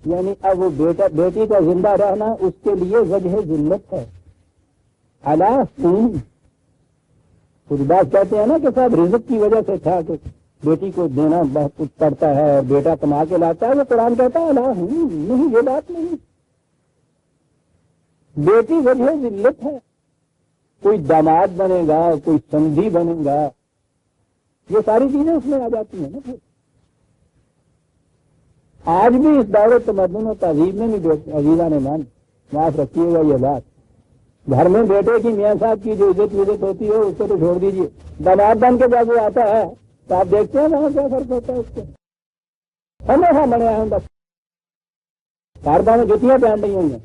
یعنی اب وہ بیٹی کا زندہ رہنا اس کے لیے وجہ ذلت ہے. خود بات کہتے ہیں نا کہ صاحب رزق کی وجہ سے تھا کہ بیٹی کو دینا بہت کچھ پڑتا ہے اور بیٹا کما کے لاتا ہے. وہ قرآن کہتا ہے نہیں یہ بات نہیں. بیٹی وجہ ذلت ہے. کوئی داماد بنے گا, کوئی سندھی بنے گا, یہ ساری چیزیں اس میں آ جاتی ہیں نا. پھر آج بھی اس دعوت تمدن و تہذیب میں بھی عزیزہ نے مان معاف رکھیے گا یہ بات. گھر میں بیٹے کی میاں صاحب کی جو عزت ہوتی ہے اس کو تو چھوڑ دیجیے. داماد بن کے جب وہ آتا ہے تو آپ دیکھتے ہیں وہاں کیا فرق ہوتا ہے اس کے. ہمیشہ بڑے آئے بس کاربا میں جوتیاں پہن رہی ہوں گے.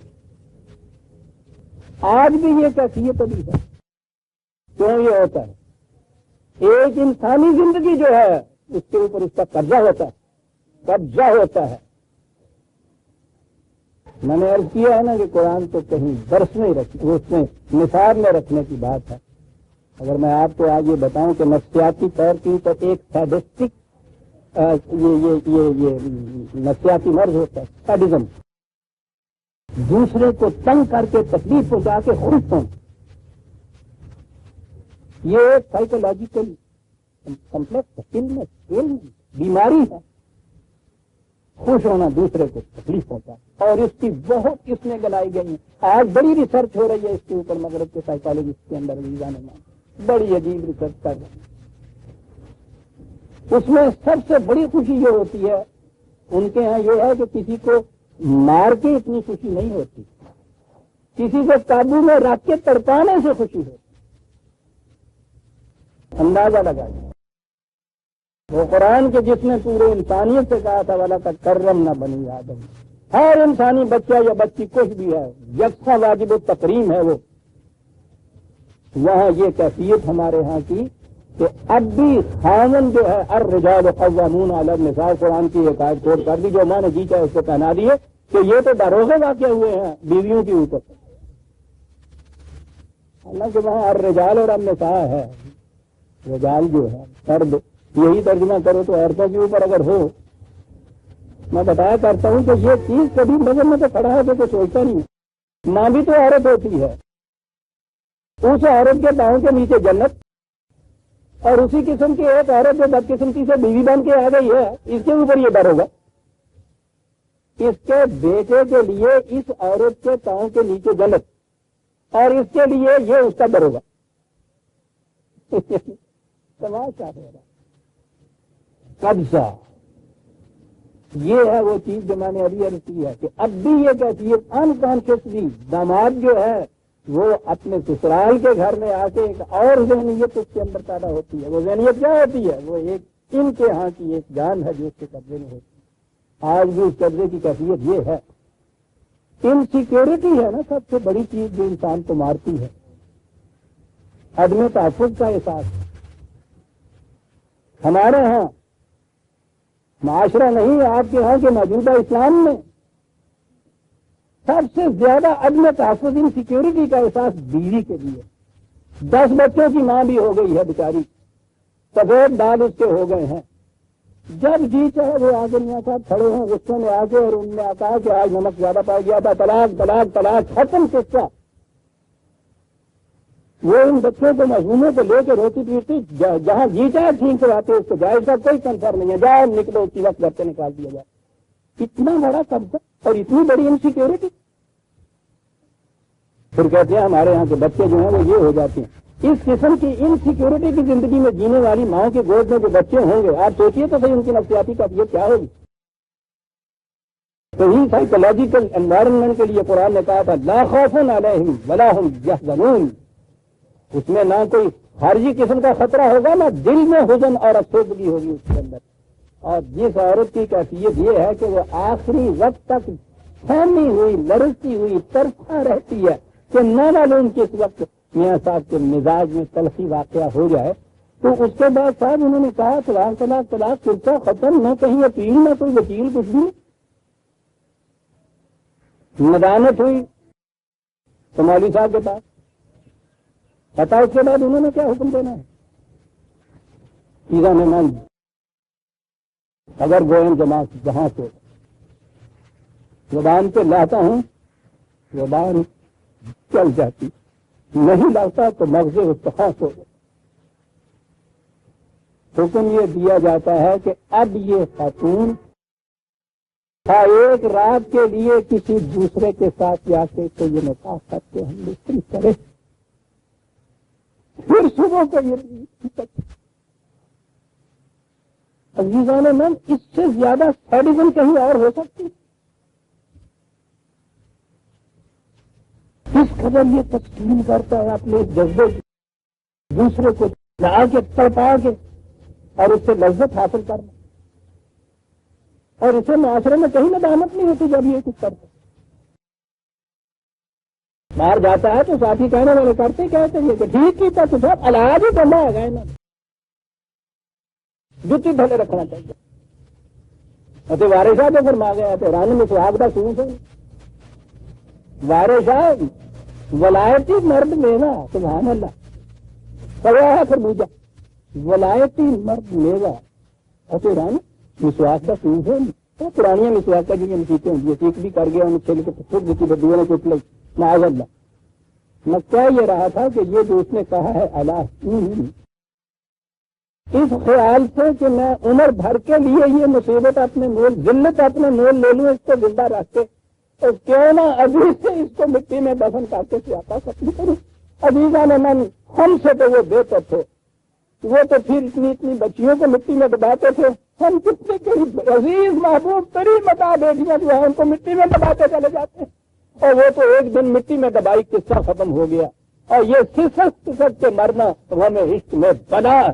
آج بھی یہ کیفیت ابھی ہے. کیوں یہ ہوتا ہے؟ ایک انسانی زندگی جو ہے اس کے اوپر اس کا قبضہ ہوتا ہے. میں نے عرض کیا ہے نا کہ قرآن تو کہیں درس میں رکھنے, اس میں نصاب میں رکھنے کی بات ہے. اگر میں آپ کو آج یہ بتاؤں کہ نفسیاتی طور کی تو ایک سیڈسٹک یہ نفسیاتی مرض ہوتا ہے سیڈزم, دوسرے کو تنگ کر کے تکلیف پہنچا کے خوش ہونا. یہ ایک سائیکولوجیکل کمپلیکس بیماری ہے. خوش ہونا دوسرے کو تکلیف پہنچا, اور اس کی بہت اس میں گلائی گئی. آج بڑی ریسرچ ہو رہی ہے اس کے اوپر. مغرب کے سائیکالوجسٹ کے اندر بڑی عجیب ریسرچ کر رہے ہیں. اس میں سب سے بڑی خوشی یہ ہوتی ہے ان کے ہاں یہ ہے کہ کسی کو مار کے اتنی خوشی نہیں ہوتی, کسی کو قابو میں رکھ کے تڑپانے سے خوشی ہوتی. اندازہ لگائیے. وہ قرآن کے جس نے پورے انسانیت سے کہا تھا والا کا کرم نہ بنی آدم, ہر انسانی بچہ یا بچی کچھ بھی ہے یکساں واجب التکریم ہے. وہ وہاں یہ کیفیت ہمارے ہاں کی کہ اب بھی خاوند جو ہے الرجال قوامون علی النساء, قرآن کی ایک آیت کوٹ کر دی جو ماں نے جی چاہے اس کو پہنا دیے کہ یہ تو دروغے واقع ہوئے ہیں بیویوں کے اوپر. حالانکہ وہاں الرجال اور النساء ہے. رجال جو ہے فرد, یہی ترجمہ کرو تو عورتوں کے اوپر اگر ہو. میں بتایا کرتا ہوں کہ یہ چیز کبھی نظر میں تو کھڑا ہے تو سوچتا نہیں. ماں بھی تو عورت ہوتی ہے. اس عورت کے پاؤں کے نیچے جنت, اور اسی قسم کی ایک عورت جو بدقسمتی سے بیوی بن کے آ گئی ہے اس کے اوپر یہ ڈر ہوگا. اس کے بیٹے کے لیے اس عورت کے پاؤں کے نیچے جنت, اور اس کے لیے یہ اس کا ڈر ہوگا. تماشا ہو رہا قبضہ. یہ ہے وہ چیز جو میں نے ابھی عرض کی ہے کہ اب بھی یہ کیفیت انکانشیسلی داماد جو ہے وہ اپنے سسرال کے گھر میں آ کے ایک اور ذہنیت اس کے اندر پیدا ہوتی ہے. وہ ذہنیت کیا ہوتی ہے؟ وہ ایک ان کے ہاں کی ایک جان ہے جو اس کے قبضے میں ہوتی ہے. آج بھی اس قبضے کی کیفیت یہ ہے. انسیکیورٹی ہے نا سب سے بڑی چیز جو انسان کو مارتی ہے. عدم تحفظ کا احساس. ہمارے ہاں معاشرہ نہیں, آپ کے ہاں کے موجودہ اسلام میں سب سے زیادہ عدم تحفظ انسیکیورٹی کا احساس بیوی کے لیے. 10 بچوں کی ماں بھی ہو گئی ہے بیچاری, سفید دال اس کے ہو گئے ہیں. جب جی چاہے وہ آگے میاں صاحب کھڑے ہیں غصے میں آ کے اور ان نے کہا کہ آج نمک زیادہ پا گیا تھا, طلاق طلاق طلاق, ختم قصہ. وہ ان بچوں کو مظلوموں کو لے کے روتی پیٹتی جہاں جی چاہے ٹھیک کراتے اس کو جائز کا کوئی کنسر نہیں ہے. جاؤ نکلو اسی وقت گھر سے نکال دیا جائے. اتنا بڑا قبضہ اور اتنی بڑی انسیکیورٹی. پھر کہتے ہیں ہمارے یہاں کے بچے جو ہیں وہ یہ ہو جاتے ہیں. اس قسم کی انسیکیورٹی کی زندگی میں جینے والی ماں کے گود میں جو بچے ہوں گے, آپ سوچیے تو صحیح ان کی نفسیاتی کیفیت کیا ہوگی. صحیح سائیکولوجیکل انوائرمنٹ کے لیے قرآن نے کہا تھا لا خوف علیہم ولا هم یحزنون. اس میں نہ کوئی خارجی قسم کا خطرہ ہوگا, نہ دل میں حزن اور افسردگی ہوگی اس کے اندر. اور جس عورت کی کیفیت یہ ہے کہ وہ آخری وقت تک تھمی ہوئی, لرزتی ہوئی, ترسا رہتی ہے کہ نہ معلوم کس وقت میاں صاحب کے مزاج میں تلخی واقعہ ہو جائے, تو اس کے بعد صاحب انہوں نے کہا طلاق طلاق طلاق کرتا ختم, نہ کہیں اپیل نہ کوئی وکیل کچھ بھی. ندامت ہوئی, تو مولوی صاحب کے پاس پتا اس کے بعد انہوں نے کیا حکم دینا ہے؟ ایزان من اگر گوئم جماعت جہاں سے زبان پہ لاتا ہوں زبان چل جاتی، نہیں لاتا تو مغز استخاص ہو گیا۔ حکم یہ دیا جاتا ہے کہ اب یہ خاتون ایک رات کے لیے کسی دوسرے کے ساتھ جا کے تو یہ نکاح کر کے ہم مستری کرے، پھر صبح کو یہ عزیزان من اس سے زیادہ سیڈیزم کہیں اور ہو سکتی؟ کس قدر یہ تسلیم کرتا ہے اپنے جذبے دوسرے کو لا کے تڑپا کے اور اس سے لذت حاصل کرنا، اور اسے معاشرے میں کہیں ندامت نہیں ہوتی جب یہ کچھ کرتا باہر جاتا ہے تو ساتھی کہنے والے کرتے کہتے ہیں کہ ٹھیک کیتا تو سب علاج ہی کرنا ہے گا جتی بھلے رکھنا چاہیے۔ اتے وارے شاہ تو فرما گیا تو رن میں سہاگ کا سوس ہے وارے شاہ ولایتی مرد میوا سبحان اللہ پڑا ہے خربوجہ ولایتی مرد میوا اتے رن مسواک کا سوس ہے وہ پرانیاں مسواک کا جو مسیطیں ہوں سیکھ بھی کر گیا انہیں چھل کے چھوٹ دیتی بدو نے چٹ لی معاذ اللہ۔ میں کہہ یہ رہا تھا کہ یہ جو اس نے کہا ہے اللہ اس خیال سے کہ میں عمر بھر کے لیے یہ مصیبت اپنے مول ذلت اپنے مول لے لوں اس کو زندہ رکھ کے تو کیوں نہ ابھی سے اس کو مٹی میں دفن کر کے سیاپا ختم کروں۔ عزیزان من ہم سے تو وہ بہتر تھے، وہ تو پھر اتنی بچیوں کو مٹی میں دباتے تھے، ہم کتنے عزیز محبوب تری متا بیٹیاں جو ہیں ان کو مٹی میں دباتے چلے جاتے ہیں، اور وہ تو ایک دن مٹی میں دبائی قصہ ختم ہو گیا۔ اور یہ سسک کے مرنا ہمیں عشق میں بنا ہے۔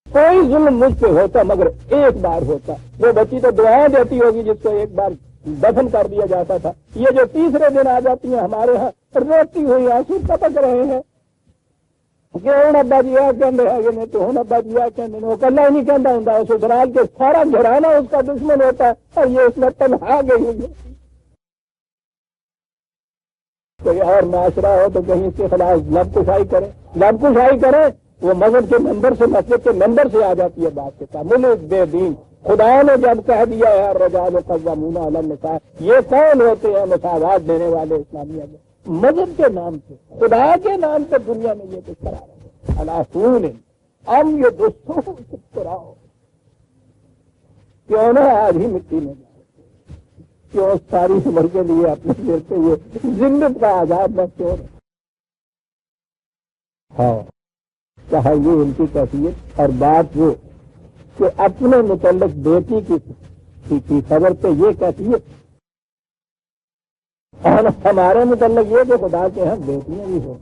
کوئی ظلم مجھ پہ ہوتا مگر ایک بار ہوتا، وہ بچی تو دعائیں دیتی ہوگی جس کو ایک بار دفن کر دیا جاتا تھا، یہ جو تیسرے دن آ جاتی ہیں ہمارے ہاں روتی ہوئی آنسو ٹپک رہے ہیں کہ ہوں ابا جی آ کہتے ہیں تو ہوں ابا جی آ کہتے وہ کلا ہی نہیں کہتا ہوں، سسرال کے سارا گھرانا اس کا دشمن ہوتا ہے اور یہ اس میں تنہا گئی ہوئی ہے۔ کوئی اور معاشرہ ہو تو کہیں اس کے خلاف لب کشائی کرے وہ مذہب کے ممبر سے مسجد کے ممبر سے آ جاتی ہے بات کے ساتھ ملک بے دین۔ خدا نے جب کہہ دیا ہے الرجال قوامون علی النساء، یہ کون ہوتے ہیں مساوات دینے والے اسلامیہ میں؟ مذہب کے نام سے خدا کے نام سے دنیا میں یہ کچھ کرا رہے ہیں۔ الاسون ام یہ دوستوں چپ کراؤ، کیوں نہ آج ہی مٹی میں جائے، کیوں ساری عمر کے لیے اپنے دل سے یہ زندگی کا آزاد نہ چھوڑ۔ ہاں کہا یہ ان کی کیفیت، اور بات وہ کہ اپنے متعلق بیٹی کی خبر پہ یہ کیفیت، اور ہمارے متعلق یہ کہ خدا کے ہم بیٹیاں بھی ہوں۔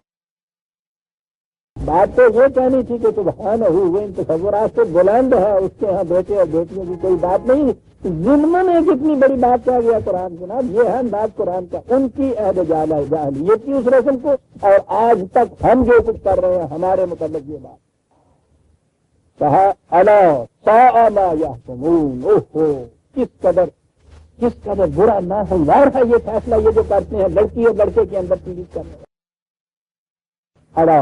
بات تو یہ کہنی تھی کہ سبحانہ وہ ان تصورات سے بلند ہے، اس کے ہاں بیٹے اور بیٹیوں کی کوئی بات نہیں۔ ضمن ایک اتنی بڑی بات کہا گیا قرآن جناب، یہ ہے انداز قرآن کا، ان کی عہد جاہلیت کی اس رسم کو، اور آج تک ہم جو کچھ کر رہے ہیں ہمارے متعلق یہ بات کہا الا ساء ما یحکمون، اوہو کس قدر برا ناہموار ہے یہ فیصلہ یہ جو کرتے ہیں لڑکی اور لڑکے کے اندر تمیز کرنے والا۔ اڑا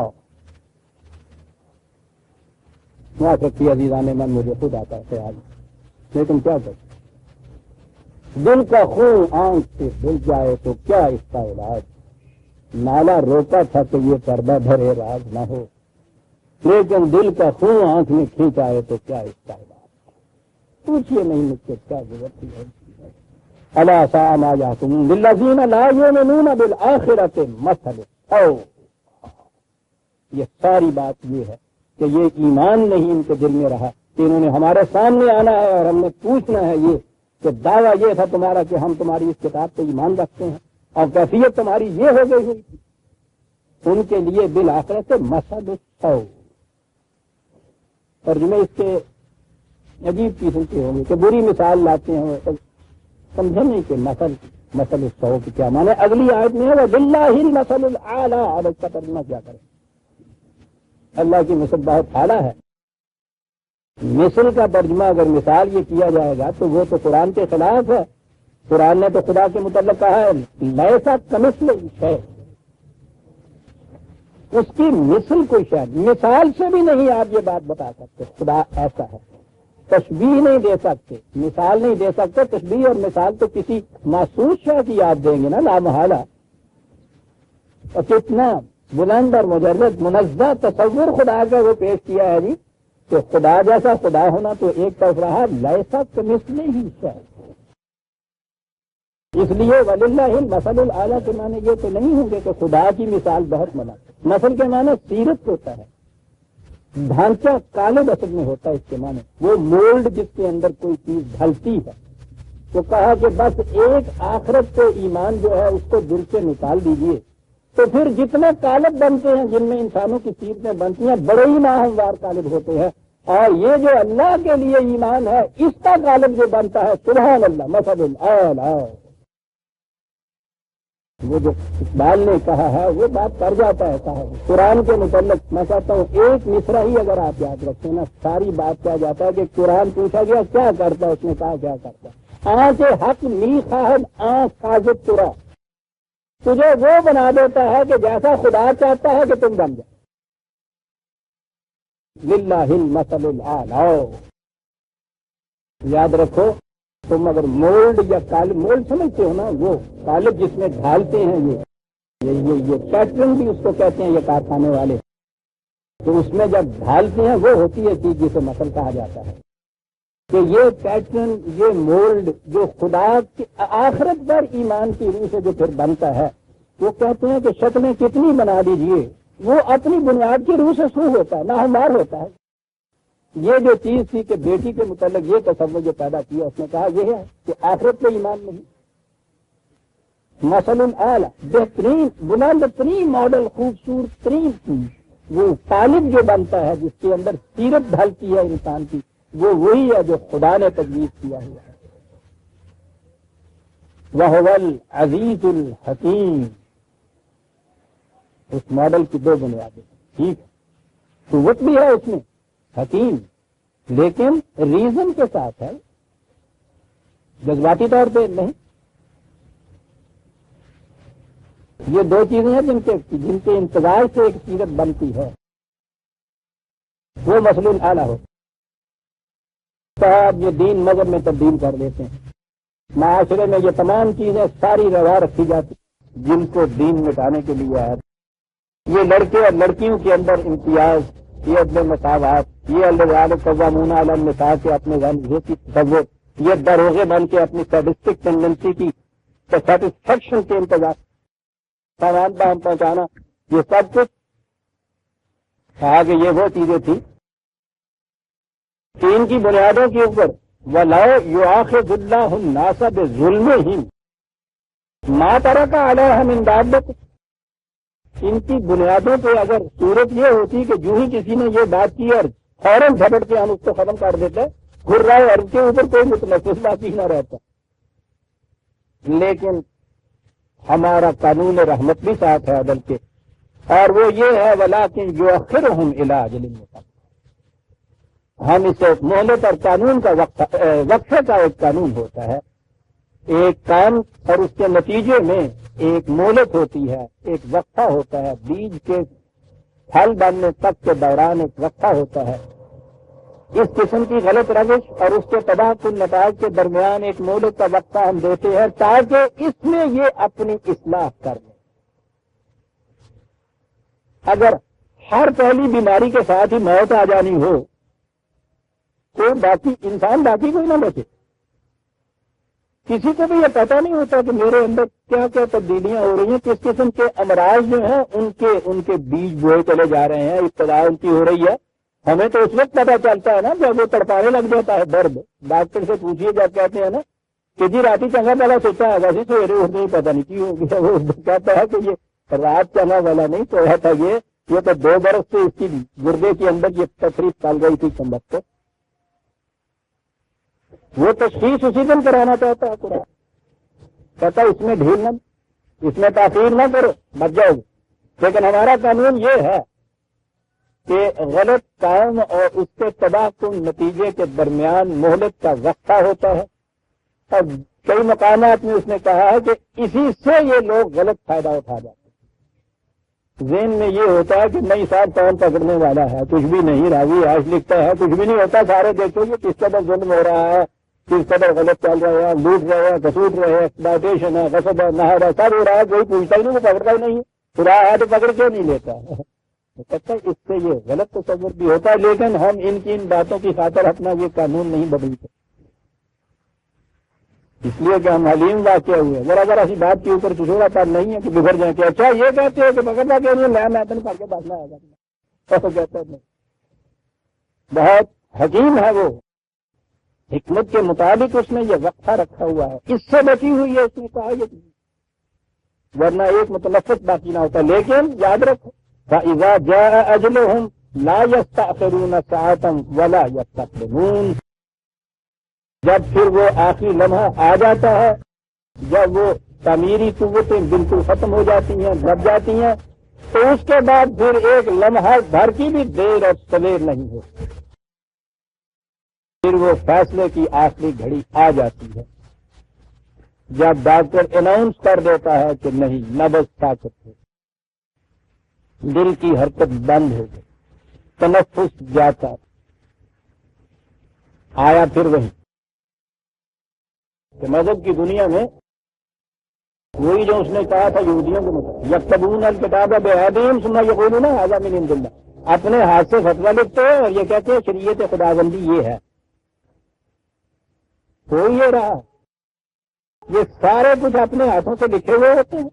معاف رکھیے عزیزان من، مجھے خود آتا ہے خیال، لیکن کیا کرتے دل کا خون آنکھ سے دل جائے تو کیا اس کا علاج؟ نالا روکا تھا کہ یہ پردہ بھرے راز نہ ہو، لیکن دل کا خون آنکھ میں کھینچ آئے تو کیا اس کا علاج؟ پوچھئے نہیں مجھ سے کیا ضرورت ہے۔ الا ساء ما یحکمون للذین لا یؤمنون بالآخرۃ مثل او، یہ ساری بات یہ ہے کہ یہ ایمان نہیں ان کے دل میں رہا کہ انہوں نے ہمارے سامنے آنا ہے اور ہم نے پوچھنا ہے یہ کہ دعویٰ یہ تھا تمہارا کہ ہم تمہاری اس کتاب پہ ایمان رکھتے ہیں اور کیفیت تمہاری یہ ہو گئی ہوئی تھی۔ ان کے لیے بالآخرۃ مثل السوء، ترجمے اس کے عجیب قسم کے ہوں گے کہ بری مثال لاتے ہیں، سمجھے نہیں کہ مثل السوء کی کیا معنی۔ اگلی آیت میں ہے وَبِاللَّهِ الْمَثَلُ الْأَعْلَىٰ، اب اس کا ترجمہ کیا کریں؟ اللہ کی مثل بہت اعلیٰ ہے۔ مثل کا ترجمہ اگر مثال یہ کیا جائے گا تو وہ تو قرآن کے خلاف ہے۔ قرآن نے تو خدا کے متعلق کہا ہے لیسا کمثلہ شیء، اس کی مثل کوئی شاید مثال سے بھی نہیں آپ یہ بات بتا سکتے خدا ایسا ہے. تشبیہ نہیں دے سکتے، مثال نہیں دے سکتے. تشبیہ اور مثال تو کسی محسوس شے کی یاد دیں گے نا لامحالہ. اور کتنا بلند اور مجرد منزہ تصور خدا کا وہ پیش کیا ہے جی کہ خدا جیسا خدا ہونا تو ایک طرف رہا، لیسا کمثلہ ہی شیء. اس لیے وللہ المثل الاعلیٰ کے معنی یہ تو نہیں ہوں گے کہ خدا کی مثال بہت بنا. مثل کے معنی سیرت ہوتا ہے، ڈھانچہ قالب اصل میں ہوتا ہے. اس کے معنی وہ مولڈ جس کے اندر کوئی چیز ڈھلتی ہے. تو کہا کہ بس ایک آخرت کو ایمان جو ہے اس کو دل سے نکال دیجئے تو پھر جتنے قالب بنتے ہیں جن میں انسانوں کی سیرتیں بنتی ہیں بڑے ہی ناہموار قالب ہوتے ہیں. اور یہ جو اللہ کے لیے ایمان ہے اس کا قالب جو بنتا ہے سبحان اللہ مثل الاعلیٰ. وہ جو اقبال نے کہا ہے وہ بات کر جاتا ہے صاحب. قرآن کے متعلق میں چاہتا ہوں ایک مصرع ہی اگر آپ یاد رکھیں نا ساری بات کیا جاتا ہے کہ قرآن پوچھا گیا کیا کرتا ہے، اس نے کہا کیا کرتا ہے. آنچ حق می خواہد آنچ سازد ترا، تجھے وہ بنا دیتا ہے کہ جیسا خدا چاہتا ہے کہ تم بن جاؤ. للہ المثل الاعلیٰ. یاد رکھو تم اگر مولڈ یا قالب، مولڈ سمجھتے ہو نا وہ قالب جس میں ڈھالتے ہیں یہ پیٹرن بھی اس کو کہتے ہیں یہ کارخانے والے. تو اس میں جب ڈھالتے ہیں وہ ہوتی ہے چیز جسے مثل کہا جاتا ہے. کہ یہ پیٹرن یہ مولڈ جو خدا کی آخرت پر ایمان کی روح سے جو پھر بنتا ہے وہ کہتے ہیں کہ شکلیں کتنی بنا دیجئے وہ اپنی بنیاد کی روح سے سو ہوتا ہے، ناہموار ہوتا ہے. یہ جو چیز تھی کہ بیٹی کے متعلق یہ تصور جو پیدا کیا اس نے کہا یہ ہے کہ آخرت پہ ایمان نہیں. مثل الاعلیٰ بہترین بلند ترین ماڈل خوبصورت ترین چیز وہ طالب جو بنتا ہے جس کے اندر سیرت ڈھلتی ہے انسان کی وہ وہی ہے جو خدا نے تجویز کیا ہوا ہے. وَهُوَ الْعَزِيزُ الْحَكِيمُ. اس ماڈل کی دو بنیادیں ٹھیک قوت بھی ہے اس میں حکیم لیکن ریزن کے ساتھ ہے، جذباتی طور پہ نہیں. یہ دو چیزیں ہیں جن کے انتظار سے ایک سیرت بنتی ہے وہ مثل الاعلیٰ ہو. صاحب یہ دین مذہب میں تبدیل کر دیتے ہیں. معاشرے میں یہ تمام چیزیں ساری روا رکھی جاتی جن کو دین مٹانے کے لیے ہے. یہ لڑکے اور لڑکیوں کے اندر امتیاز، یہ عدل مساوات، یہ الرجال قوامون علی النساء کے اپنے ذہن کی تصور، یہ دروغے بن کے اپنی سیڈسٹک ٹینڈنسی کی سیٹسفیکشن کے انتظار، سامان باہم پہنچانا، یہ سب کچھ کہا کہ یہ وہ چیزیں تھیں کہ ان کی بنیادوں کے اوپر وَلَوْ يُؤَاخِذُ اللَّهُ النَّاسَ بِظُلْمِهِمْ مَا تَرَكَ عَلَيْهَا مِن دَابَّةٍ. ان کی بنیادوں پہ اگر صورت یہ ہوتی کہ جو ہی کسی نے یہ بات کی اور فوراً جھپٹ کے ہم اس کو ختم کر دیتے گھرائے اور کے اوپر کوئی متنفس باقی نہ رہتا. لیکن ہمارا قانون رحمت بھی ساتھ ہے عدل کے اور وہ یہ ہے وَلَٰكِن يُؤَخِّرُهُمْ إِلَىٰ أَجَلٍ مُّسَمًّى. ہم اسے مہلت اور قانون کا وقفے کا ایک قانون ہوتا ہے. ایک کام اور اس کے نتیجے میں ایک مہلت ہوتی ہے، ایک وقفہ ہوتا ہے، بیج کے پھل بننے تک کے دوران ایک وقفہ ہوتا ہے. اس قسم کی غلط روش اور اس کے تباہ کن نتائج کے درمیان ایک مہلت کا وقفہ ہم دیتے ہیں تاکہ اس میں یہ اپنی اصلاح کر لیں. اگر ہر پہلی بیماری کے ساتھ ہی موت آ جانی ہو تو باقی انسان باقی کوئی نہ بچے. کسی کو بھی یہ پتہ نہیں ہوتا کہ میرے اندر کیا کیا تبدیلیاں ہو رہی ہیں، کس قسم کے امراض جو ہیں ان کے بیج بوئے چلے جا رہے ہیں، ابتدا ان کی ہو رہی ہے. ہمیں تو اس وقت پتہ چلتا ہے نا جب وہ تڑپانے لگ جاتا ہے درد. ڈاکٹر سے پوچھیے جب کہتے ہیں نا کہ جی رات چنگا والا سوچا ہے ویسے سویرے اٹھنے پتہ نہیں کی ہو گیا. وہ کہتا ہے کہ یہ رات چنگا والا نہیں سویا تھا، یہ تو 2 برس سے اس کی گردے کے اندر یہ تکلیف چل گئی تھی چمبک کو. وہ تشخیص اسی دن کرانا چاہتا ہے قرآن. کہتا ہے اس میں ڈھیل نہ، اس میں تاخیر نہ کرو، بچ جاؤ گے. لیکن ہمارا قانون یہ ہے کہ غلط کام اور اس کے تباہ کن نتیجے کے درمیان مہلت کا وقفہ ہوتا ہے. اور کئی مقامات میں اس نے کہا ہے کہ اسی سے یہ لوگ غلط فائدہ اٹھا جاتے ہیں. ذہن میں یہ ہوتا ہے کہ نہیں صاحب کون پکڑنے والا ہے، کچھ بھی نہیں، راوی عائش لکھتا ہے کچھ بھی نہیں ہوتا، سارے دیکھو یہ کس قدر ظلم ہو رہا ہے، کس قدر غلط چل رہا ہے، لوٹ رہے ہیں، کسوٹ رہے ہیں، ایکسپلائٹیشن ہے، غصب ہے، نہر ہے، سب ہو رہا ہے، کوئی پوچھتا ہی نہیں، وہ پکڑتا ہی نہیں ہے، خدا ہے تو پکڑ کیوں نہیں لیتا ہے؟ کہتا ہے اس سے یہ غلط تصور بھی ہوتا ہے، لیکن ہم ان کی ان باتوں کی خاطر اپنا یہ قانون نہیں بدلتے، اس لیے کہ ہم حلیم واقع ہوئے، ذرا ذرا سی بات کے اوپر کسی کا کام نہیں ہے کہ بگڑ جائیں کہ اچھا یہ کہتے ہیں کہ پکڑنا کیوں نہیں، میں تو پڑھ کے باتنا آ جاتا، تو کہتا نہیں، بہت حکیم ہے وہ، حکمت کے مطابق اس نے یہ وقفہ رکھا ہوا ہے، اس سے بچی ہوئی ہے، اس نے کہا یہ ورنہ ایک متنفس باقی نہ ہوتا، لیکن یاد رکھو فَإِذَا جَاءَ أَجْلُهُمْ لَا يَسْتَأْخِرُونَ سَاعَةً وَلَا يَسْتَقْدِمُونَ، جب پھر وہ آخری لمحہ آ جاتا ہے، جب وہ تعمیری قوتیں بالکل ختم ہو جاتی ہیں، دب جاتی ہیں، تو اس کے بعد پھر ایک لمحہ بھر کی بھی دیر اور سویر نہیں ہوتی، پھر وہ فیصلے کی آخری گھڑی آ جاتی ہے، جب ڈاکٹر اناؤنس کر دیتا ہے کہ نہیں نبض طاقت ہے، دل کی حرکت بند ہو گئی، تنفس جاتا، آیا پھر وہی کہ مذہب کی دنیا میں وہی جو اس نے کہا تھا یہودیوں کے مطابق یکتبون الکتاب بایدیہم ثم یقولون ھذا من عند اللہ، اپنے ہاتھ سے فتویٰ لکھتے ہیں اور یہ کہتے ہیں شریعت خداوندی یہ ہے، ہو یہ رہا، یہ سارے کچھ اپنے ہاتھوں سے لکھے ہوئے ہوتے ہیں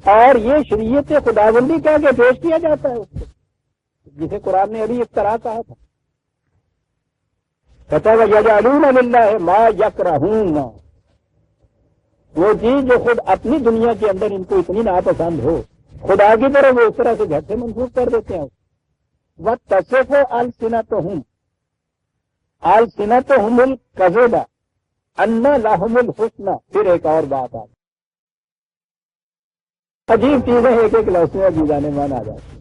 اور یہ شریعت خداوندی کہہ کے پیش کیا جاتا ہے اس کو، جسے قرآن نے ابھی افتراء کہا تھا، کہتا ہے وَيَجْعَلُونَ لِلَّهِ مَا يَكْرَهُونَ، وہ چیز جو خود اپنی دنیا کے اندر ان کو اتنی ناپسند ہو، خدا کی طرف وہ اس طرح سے جھٹ سے منسوخ کر دیتے ہیں، وَتَصِفُ أَلْسِنَتُهُمْ أَلْسِنَتُهُمُ الْكَذِبَ أَنَّ لَهُمُ الْحُسْنَ، پھر ایک اور بات آتی، عجیب چیزیں ایک ایک لفظ میں جیزانے مان آ جاتی،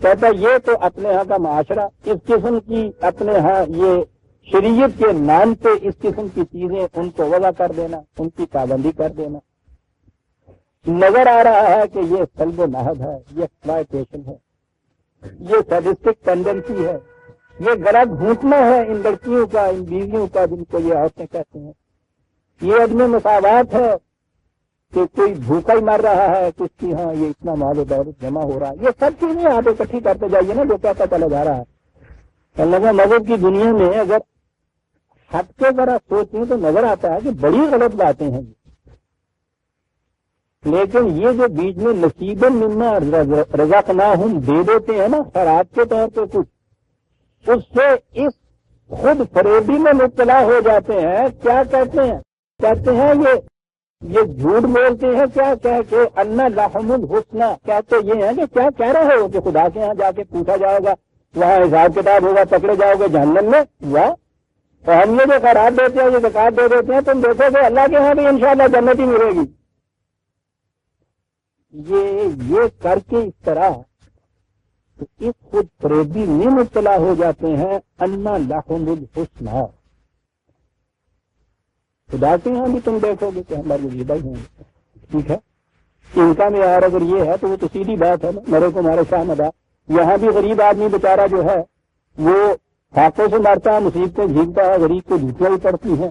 کہتا یہ تو اپنے ہاں کا معاشرہ اس قسم کی، اپنے ہاں یہ شریعت کے نام پہ اس قسم کی چیزیں ان کو وضع کر دینا، ان کی پابندی کر دینا، نظر آ رہا ہے کہ یہ سلب و نہب ہے، یہ ایکسپلائٹیشن ہے، یہ سیڈسٹک ٹینڈنسی ہے، یہ گلا گھونٹنا ہے ان لڑکیوں کا، ان بیویوں کا جن کو یہ عورتیں کہتے ہیں، یہ عدم مساوات ہے کہ کوئی بھوکا ہی مر رہا ہے، کس کی ہاں یہ اتنا مال و دولت جمع ہو رہا ہے، یہ سب چیزیں آپ اکٹھی کرتے جائیے نا جو کہتا چلا جا رہا ہے۔ اللہ مذہب کی دنیا میں اگر ہٹ کے ذرا سوچیں تو نظر آتا ہے کہ بڑی غلط باتیں ہیں، لیکن یہ جو بیچ میں نصیباً مما رزقناہم دے دیتے ہیں نا خیرات کے طور پہ کچھ، اس سے اس خود فریبی میں مبتلا ہو جاتے ہیں، کیا کہتے ہیں یہ جھوٹ بولتے ہیں، کیا کہہ کے ان لہم الحسنى، کہتے یہ ہیں کہ کیا کہہ رہے ہو کہ خدا کے ہاں جا کے پوچھا جائے گا، وہاں حساب کتاب ہوگا، پکڑے جاؤ گے جہنم میں، واہ، تو ہم یہ جو خیرات دیتے ہیں، یہ زکات دے دیتے ہیں، تم دیکھو گے اللہ کے ہاں بھی انشاءاللہ جنت ہی ملے گی، یہ کر کے اس طرح تو اس خود فریبی میں مبتلا ہو جاتے ہیں، ان لہم الحسنى، خدا کے ہاں بھی تم دیکھو گے کہ ہمارے غریبائی ہیں، ٹھیک ہے، ان کا معیار اگر یہ ہے تو وہ تو سیدھی بات ہے نا، مرے کو مارے شاہ مدا، یہاں بھی غریب آدمی بیچارہ جو ہے وہ فاقوں سے مرتا ہے، مصیبتیں جھیلتا ہے، غریب کو دھوتیاں بھی پڑتی ہیں،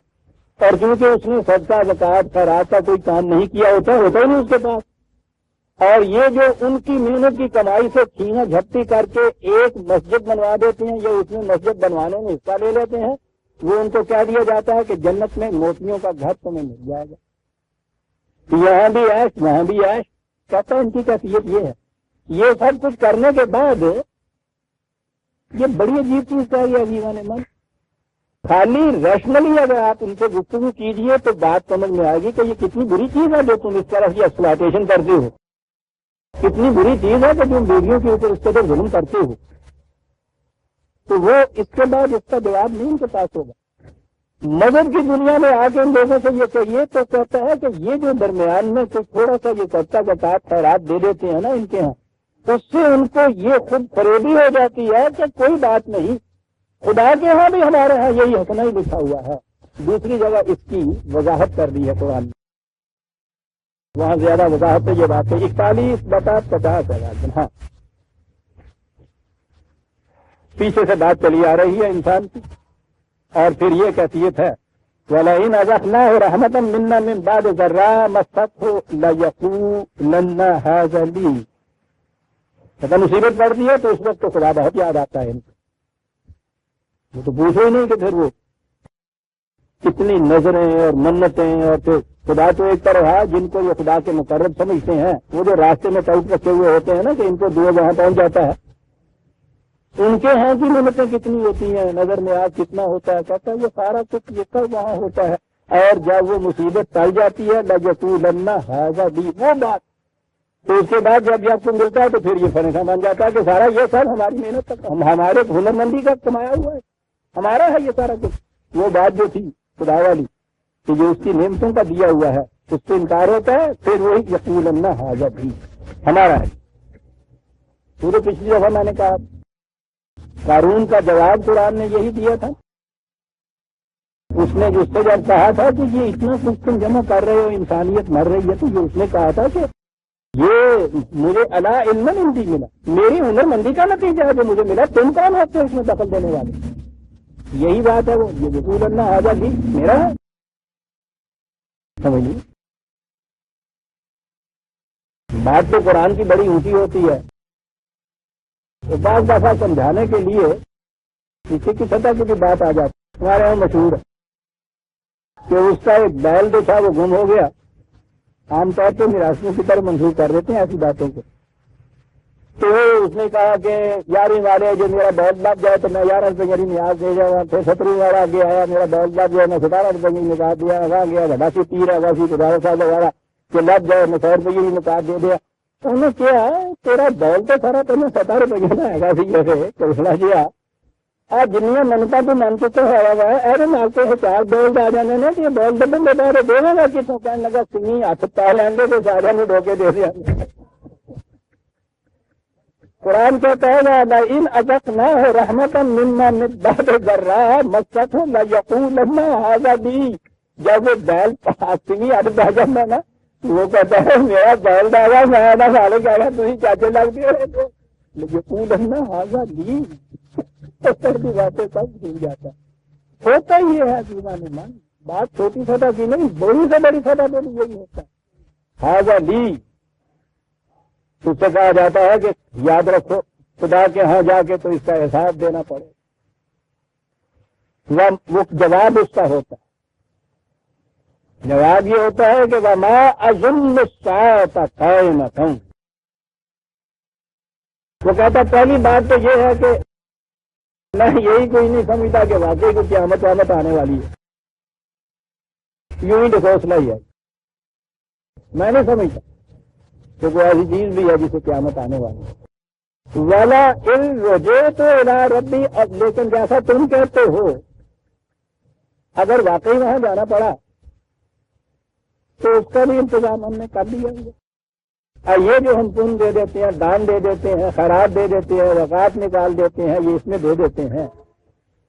اور کیونکہ اس نے صدقہ زکات خیرات کا کوئی کام نہیں کیا ہوتا ہی نہیں اس کے پاس، اور یہ جو ان کی محنت کی کمائی سے چھینا جھپٹی کر کے ایک مسجد بنوا دیتے ہیں، یا اس میں مسجد بنوانے میں حصہ لے لیتے ہیں، وہ ان کو کہہ دیا جاتا ہے کہ جنت میں موتیوں کا گھر تمہیں مل جائے گا، یہاں بھی عیش وہاں بھی عیش، کہتا ہے ان کی کیفیت یہ ہے، یہ سب کچھ کرنے کے بعد یہ بڑی عجیب چیز کہی ہے عزیزان من، خالی ریشنلی اگر آپ ان سے گفتگو کیجئے تو بات سمجھ میں آئے گی کہ یہ کتنی بری چیز ہے جو تم اس طرح کی ایکسپلائٹیشن کرتے ہو، کتنی بری چیز ہے کہ تم بیویوں کے اوپر اس قدر ظلم کرتے ہو، تو وہ اس کے بعد اس کا جواب نہیں ان کے پاس ہوگا۔ مذہب کی دنیا میں آ کے ان لوگوں سے یہ کہیے تو کہتا ہے کہ یہ جو درمیان میں کوئی تھوڑا سا یہ صدقہ زکات خیرات دے دیتے ہیں نا ان کے ہاں، اس سے ان کو یہ خود فریبی ہو جاتی ہے کہ کوئی بات نہیں، خدا کے ہاں بھی ہمارے ہاں یہی حسنہ ہی لکھا ہوا ہے۔ دوسری جگہ اس کی وضاحت کر دی ہے قرآن نے۔ وہاں زیادہ وضاحت ہے یہ بات ہے 41/50,000 ہاں پیچھے سے بات چلی آ رہی ہے انسان کی، اور پھر یہ کیفیت ہے وَلَئِنْ أَذَقْنَاهُ رَحْمَةً مِنَّا مِنْ بَعْدِ ضَرَّاءٍ مَسَّتْهُ لَيَقُولَنَّ هَٰذَا لِي۔ اگر مصیبت پڑتی ہے تو اس وقت تو خدا بہت یاد آتا ہے ان کو، وہ تو پوچھو ہی نہیں کہ پھر وہ کتنی نظریں اور منتیں، اور پھر خدا تو ایک طرح ہے جن کو یہ خدا کے مقرب سمجھتے ہیں، وہ جو راستے میں ٹوٹ رکھے ہوئے ہوتے ہیں نا کہ ان کو دعا وہاں پہنچ جاتا ہے، ان کے ہاں کی منتیں کتنی ہوتی ہیں، نظر میں آگ کتنا ہوتا ہے، کہتا ہے یہ سارا کچھ یہ سب وہاں ہوتا ہے، اور جب وہ مصیبت ٹل جاتی ہے لَيَقُولَنَّ هَٰذَا لِي، وہ بات تو اس کے بعد جب آپ کو ملتا ہے تو پھر یہ فنکا بن جاتا ہے کہ سارا یہ سب ہماری محنت کا، ہمارے ہنرمندی کا کمایا ہوا ہے، ہمارا ہے یہ سارا کچھ۔ وہ بات جو تھی خدا والی کہ جو اس کی نعمتوں کا دیا ہوا ہے اس سے انکار ہوتا ہے، پھر وہی یقولن ھذا بھی ہمارا ہے۔ پورے پچھلی دفعہ میں نے کہا قارون کا جواب قرآن نے یہی دیا تھا، اس نے جس سے جب کہا تھا کہ یہ اتنا کچھ تم جمع کر رہے ہو، انسانیت مر رہی ہے، تو یہ اس نے کہا تھا کہ یہ مجھے الا علم عندی ملا، میری ہنر مندی کا نتیجہ ہے جو مجھے ملا، تم کون ہوتے ہو اس میں دخل دینے والے؟ یہی بات ہے، وہ یہ یقولن ھذا بھی میرا ہے، سمجھ لیجیے بات تو قرآن کی بڑی اونچی ہوتی ہے، تو بعض دفعہ سمجھانے کے لیے کسی کی سطح کی بھی بات آ جاتی ہے۔ ہمارے یہاں مشہور ہے کہ اس کا ایک بیل جو تھا وہ گم ہو گیا، عام طور پہ میراثیوں کی طرف منسوخ کر دیتے ہیں ایسی باتوں کو، تو اس نے کہا کہ 11ویں والے جو میرا بیل لگ جائے تو میں 11 روپے میری نیاز دے جاؤں، پھر 17ویں والا آگے آیا میرا بیل لگ گیا، میں 17 روپے کی نکال دیا، آ گیا وڈاسی تیر ہے واسی 12 وغیرہ کہ لگ جائے میں 100 روپے کی نکال دے دیا۔ انہوں نے کیا تیرا بیل تو سارا تمہیں 17 روپے کا ہے سی جیسے چلنا کیا آ جنیا منتا تو من چکا ہوا ہوا ہے، ایسے نال کے 4 بیل آ جانے نے کہ بیل دبن میں بارے دے گا کتوں کہنے لگا سنی ہاتھ پا لیں گے تو سارا نے ڈوکے دے دیا۔ قرآن کہتا ہے لَئِنْ أَذَقْنَاهُ رَحْمَةً مِنَّا مِنْ بَعْدِ ضَرَّاءٍ مَسَّتْهُ لَيَقُولَنَّ هَٰذَا لِي۔ جب وہ بیل سنی ہاتھ پا جاتا نا وہ کہتا ہے میرا بیل ڈالا، میں نہ سالے کہہ رہا تھی چاچے لگتے رہے یقولن ھذا لِي، بھی باتیں سب بھول جاتا ہوتا ہی ہے دیوان من، بات چھوٹی سطح کی نہیں بڑی سے بڑی سطح پہ بھی یہی ہوتا ہے۔ ھذا لِی اس سے کہا جاتا ہے کہ یاد رکھو خدا کے ہاں جا کے تو اس کا احساس دینا پڑے، وہ جواب اس کا ہوتا ہے، جواب یہ ہوتا ہے کہ وَمَا أَظُنُّ السَّاعَةَ قَائِمَةً۔ وہ کہتا پہلی بات تو یہ ہے کہ میں یہی کوئی نہیں سمجھتا کہ واقعی کوئی قیامت وامت آنے والی ہے، یوں ہی ڈھکوسلا ہی ہے، میں نہیں سمجھتا کہ کوئی ایسی چیز بھی ہے جسے قیامت آنے والی ہے۔ والا ان رجعت الی ربی، اب لیکن جیسا تم کہتے ہو اگر واقعی وہاں جانا پڑا تو اس کا بھی انتظام ہم نے کر دیا ہے۔ اور یہ جو ہم پن دے دیتے ہیں، دان دے دیتے ہیں، خیرات دے دیتے ہیں، زکوٰۃ نکال دیتے ہیں، یہ اس میں دے دیتے ہیں،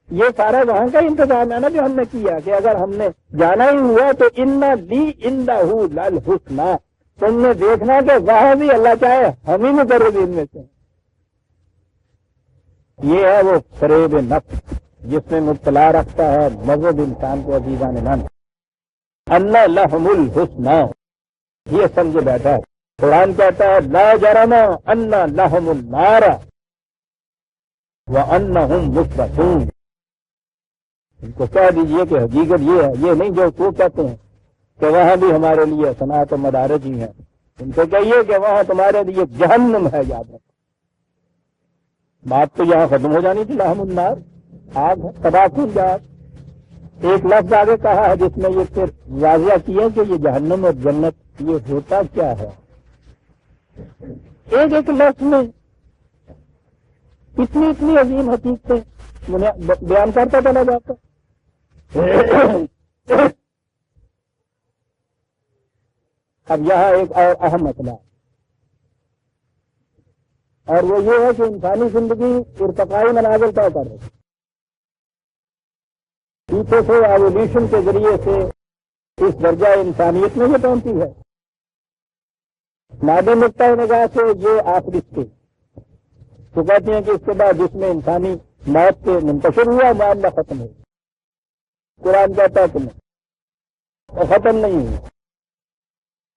یہ سارا وہاں کا انتظام ہے نا جو ہم نے کیا کہ اگر ہم نے جانا ہی ہوا تو ان لی عندہ للحسنی، تم نے دیکھنا کہ وہاں بھی اللہ چاہے ہم ہی مقربین میں سے۔ یہ ہے وہ فریب نفس جس میں مبتلا رکھتا ہے مذہب انسان کو عزیزان من، اللہ لہم الحسنی، یہ سمجھے بیٹھا ہے۔ قرآن کہتا ہے لا جرم ان لہم النار وانہم مفرطون، ان کو کہہ دیجئے کہ حقیقت یہ ہے، یہ نہیں جو وہ کہتے ہیں کہ وہاں بھی ہمارے لیے صنعت و مدارج ہی ہیں، ان کو کہیے کہ وہاں تمہارے لیے جہنم ہے، یاد رکھو۔ بات تو یہاں ختم ہو جانی تھی، لہم النار آگ ہے، تباہ کن جات۔ ایک لفظ آگے کہا ہے جس میں یہ پھر واضح کیا کہ یہ جہنم اور جنت یہ ہوتا کیا ہے، ایک ایک لفظ میں اتنی عظیم حقیقتیں بیان کرتا چلا جاتا۔ اب یہاں ایک اور اہم مسئلہ ہے، اور وہ یہ ہے کہ انسانی زندگی ارتقائی منازل طے کر رہی ہے، پیچھے سے ایولیوشن کے ذریعے سے اس درجہ انسانیت میں یہ پہنچی ہے مادی نقطۂ نگاہ سے یہ آخری اسٹیج تو کہتے ہیں کہ اس کے بعد جس میں انسانی موت سے منتشر ہوا معاملہ ختم ہو گیا۔ قرآن کہتا ہے کہ نہیں، اور ختم نہیں ہوا،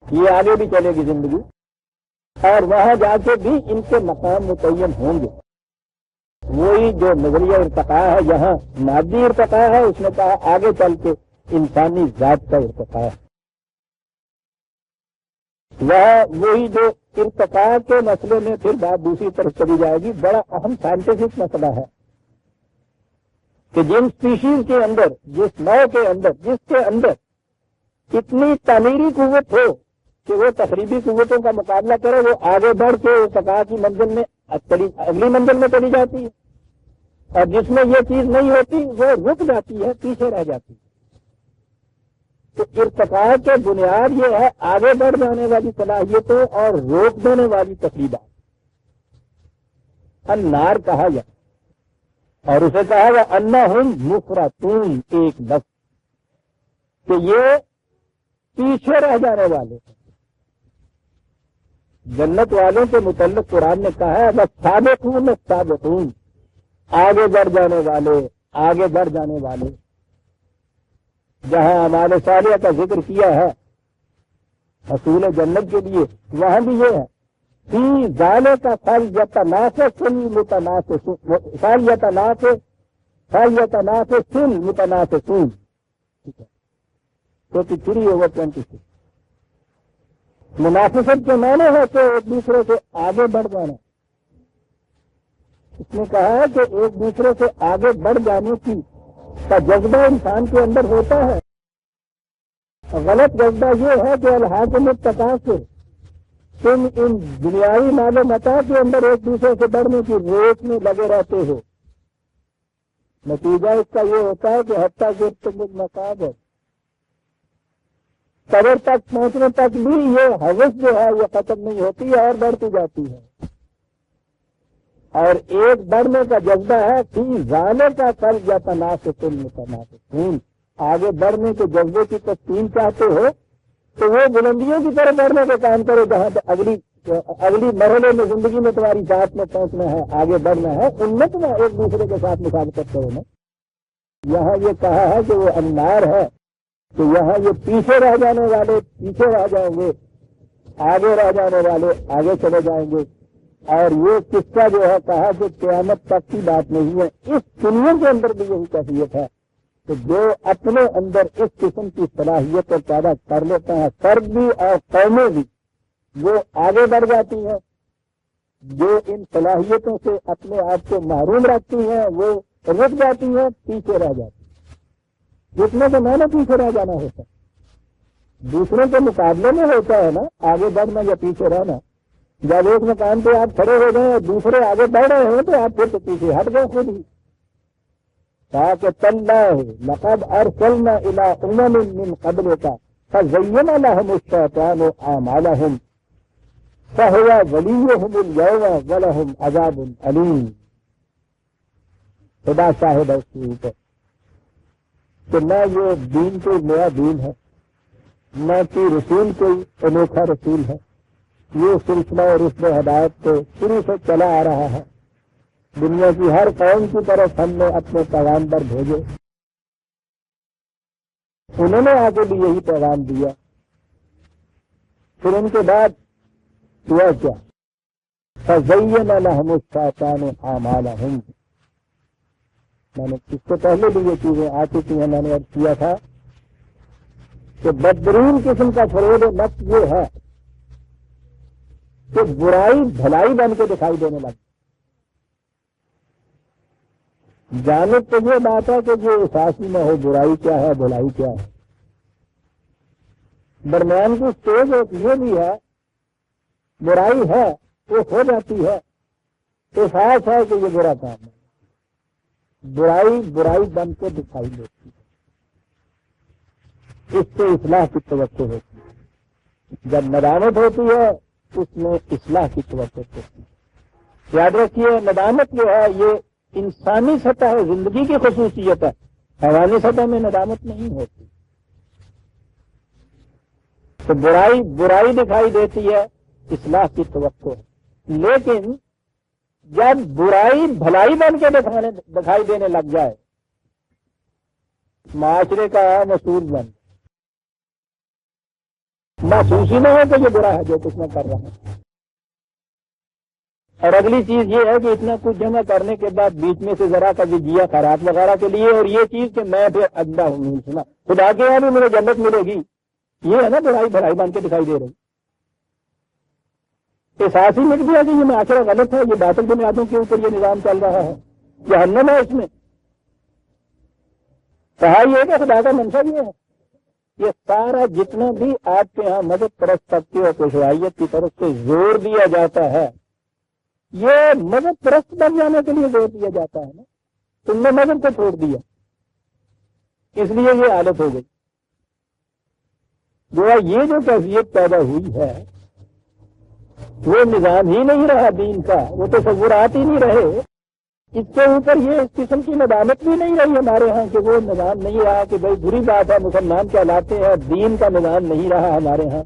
یہ آگے بھی چلے گی زندگی، اور وہاں جا کے بھی ان کے مقام متعین ہوں گے۔ وہی جو نظریہ ارتقاء ہے، یہاں مادی ارتقاء ہے، اس نے کہا آگے چل کے انسانی ذات کا ارتقاء ہے۔ وہی جو ارتقاء کے مسئلے میں پھر بات دوسری طرف چلی جائے گی، بڑا اہم سائنٹیفک مسئلہ ہے کہ جن اسپیشیز کے اندر، جس نو کے اندر، جس کے اندر اتنی تعمیری قوت ہو کہ وہ تقریبی قوتوں کا مقابلہ کرے، وہ آگے بڑھ کے ارتقاء کی منزل میں اگلی منزل میں چلی جاتی ہے، اور جس میں یہ چیز نہیں ہوتی وہ رک جاتی ہے، پیچھے رہ جاتی ہے۔ تو ارتقاء کے بنیاد یہ ہے آگے بڑھ جانے والی صلاحیتوں اور روک دینے والی تقریبات۔ النار کہا جائے اور اسے کہا گیا انہم مفرطون، ایک لفظ کہ یہ پیچھے رہ جانے والے ہیں۔ جنت والوں کے متعلق قرآن نے کہا ہے بس سابقون سابقون، آگے بڑھ جانے والے، آگے بڑھ جانے والے۔ جہاں اعمال صالحہ کا ذکر کیا ہے حصول جنت کے لیے، وہاں بھی یہ ہے فی ذالک فلیتنافس المتنافسون، 23/26۔ منافست کے معنی ہے کہ ایک دوسرے سے آگے بڑھ جانا۔ اس نے کہا ہے کہ ایک دوسرے سے آگے بڑھ جانے کا جذبہ انسان کے اندر ہوتا ہے۔ غلط جذبہ یہ ہے کہ الحاکم التکاثر، تم ان دنیاوی مال و متاع کے اندر ایک دوسرے سے بڑھنے کی ریس میں لگے رہتے ہو۔ نتیجہ اس کا یہ ہوتا ہے کہ حتیٰ کہ تم مقاب ہے، قبر تک پہنچنے تک بھی یہ حوث جو ہے یہ ختم نہیں ہوتی ہے اور بڑھتی جاتی ہے۔ اور ایک بڑھنے کا جذبہ ہے فی ذالک فلیتنافس المتنافسون، آگے بڑھنے کے جذبے کی تسکین چاہتے ہو تو وہ بلندیوں کی طرف بڑھنے کا کام کرو، جہاں پہ اگلی مرحلے میں زندگی میں تمہاری ذات میں پہنچنا ہے، آگے بڑھنا ہے، امت میں ایک دوسرے کے ساتھ مشارکت کرو نا۔ یہاں یہ کہا ہے کہ وہ النار ہے، تو یہاں یہ پیچھے رہ جانے والے پیچھے رہ جائیں گے، آگے رہ جانے والے آگے چلے جائیں گے۔ اور یہ قصہ جو ہے کہا کہ قیامت تک کی بات نہیں ہے، اس دنیا کے اندر بھی یہی کیفیت ہے کہ جو اپنے اندر اس قسم کی صلاحیت کو پیدا کر لیتے ہیں، فرد بھی اور قومیں بھی، وہ آگے بڑھ جاتی ہیں۔ جو ان صلاحیتوں سے اپنے آپ کو محروم رکھتی ہیں وہ رک جاتی ہیں، پیچھے رہ جاتی ہیں۔ جتنے سے میں نے پیچھے رہ جانا ہوتا ہے، دوسروں کے مقابلے میں ہوتا ہے نا آگے بڑھنا یا پیچھے رہنا۔ جب ایک مقام پہ آپ کھڑے ہو گئے اور دوسرے آگے بڑھ رہے ہیں تو آپ پھر تو پیچھے ہٹ گئے خود ہی۔ تاکہ تاللہ لقد ارسلنا الی امم من قبلک فزین لهم الشیطان اعمالهم فهو ولیہم اليوم ولهم عذاب علیم۔ خدا شاہد ہے اس کے اوپر کہ نہ یہ دین کوئی نیا دین ہے، نہ کہ رسول کوئی انوکھا رسول ہے۔ یہ سلسلہ اور رسل ہدایت تو شروع سے چلا آ رہا ہے۔ دنیا کی ہر قوم کی طرف ہم نے اپنے پیغامبر بھیجے، انہوں نے آ کے بھی یہی پیغام دیا۔ پھر ان کے بعد ہوا کیا؟ فزین لهم الشیطان اعمالهم۔ میں نے اس سے پہلے بھی یہ چیزیں آ چکی ہیں، میں نے عرض کیا تھا کہ بدترین قسم کا فریب نفس یہ ہے کہ برائی بھلائی بن کے دکھائی دینے لگتی۔ جانب تو یہ بات ہے کہ جو احساس میں ہو برائی کیا ہے بھلائی کیا ہے، درمیان کی سٹیج ایک یہ بھی ہے برائی ہے وہ ہو جاتی ہے، احساس ہے کہ یہ برا کام ہے، برائی بن کے دکھائی دیتی ہے، اس سے اصلاح کی توقع ہوتی ہے۔ جب ندامت ہوتی ہے اس میں اصلاح کی توقع ہوتی ہے۔ یاد رکھیے ندامت جو ہے یہ انسانی سطح زندگی کی خصوصیت ہے، حیوانی سطح میں ندامت نہیں ہوتی۔ تو برائی دکھائی دیتی ہے، اصلاح کی توقع ہے، لیکن جب برائی بھلائی بن کے دکھائی دینے لگ جائے، معاشرے کا عام اصول بن محسوس ہی نہ ہو کہ یہ برا ہے جو کچھ میں کر رہا ہوں۔ اور اگلی چیز یہ ہے کہ اتنا کچھ جمع کرنے کے بعد بیچ میں سے ذرا کا جیا خیرات وغیرہ کے لیے، اور یہ چیز کہ میں پھر اندھا ہوں، سنا خدا کے یہاں بھی مجھے جنت ملے گی، یہ ہے نا برائی بھلائی بن کے دکھائی دے رہی۔ احساس ہی مٹ گیا کہ یہ معاشرہ غلط ہے، یہ باطل بنیادوں کے اوپر یہ نظام چل رہا ہے، جہنم ہے اس میں۔ کہا یہ کہ خدا کا منصب یہ ہے، یہ سارا جتنا بھی آپ کے ہاں مذہب پرست طبقے اور پیشوائیت کی طرف سے زور دیا جاتا ہے، یہ مذہب پرست بن جانے کے لیے زور دیا جاتا ہے نا، تم نے مذہب کو چھوڑ دیا، اس لیے یہ حالت ہو گئی۔ گویا یہ جو کیفیت پیدا ہوئی ہے وہ نظام ہی نہیں رہا دین کا، وہ تصورات ہی نہیں رہے، اس کے اوپر یہ اس قسم کی ندامت بھی نہیں رہی ہمارے ہاں کہ وہ نظام نہیں رہا کہ بھائی بری بات ہے مسلمان کہلاتے ہیں، دین کا نظام نہیں رہا ہمارے ہاں،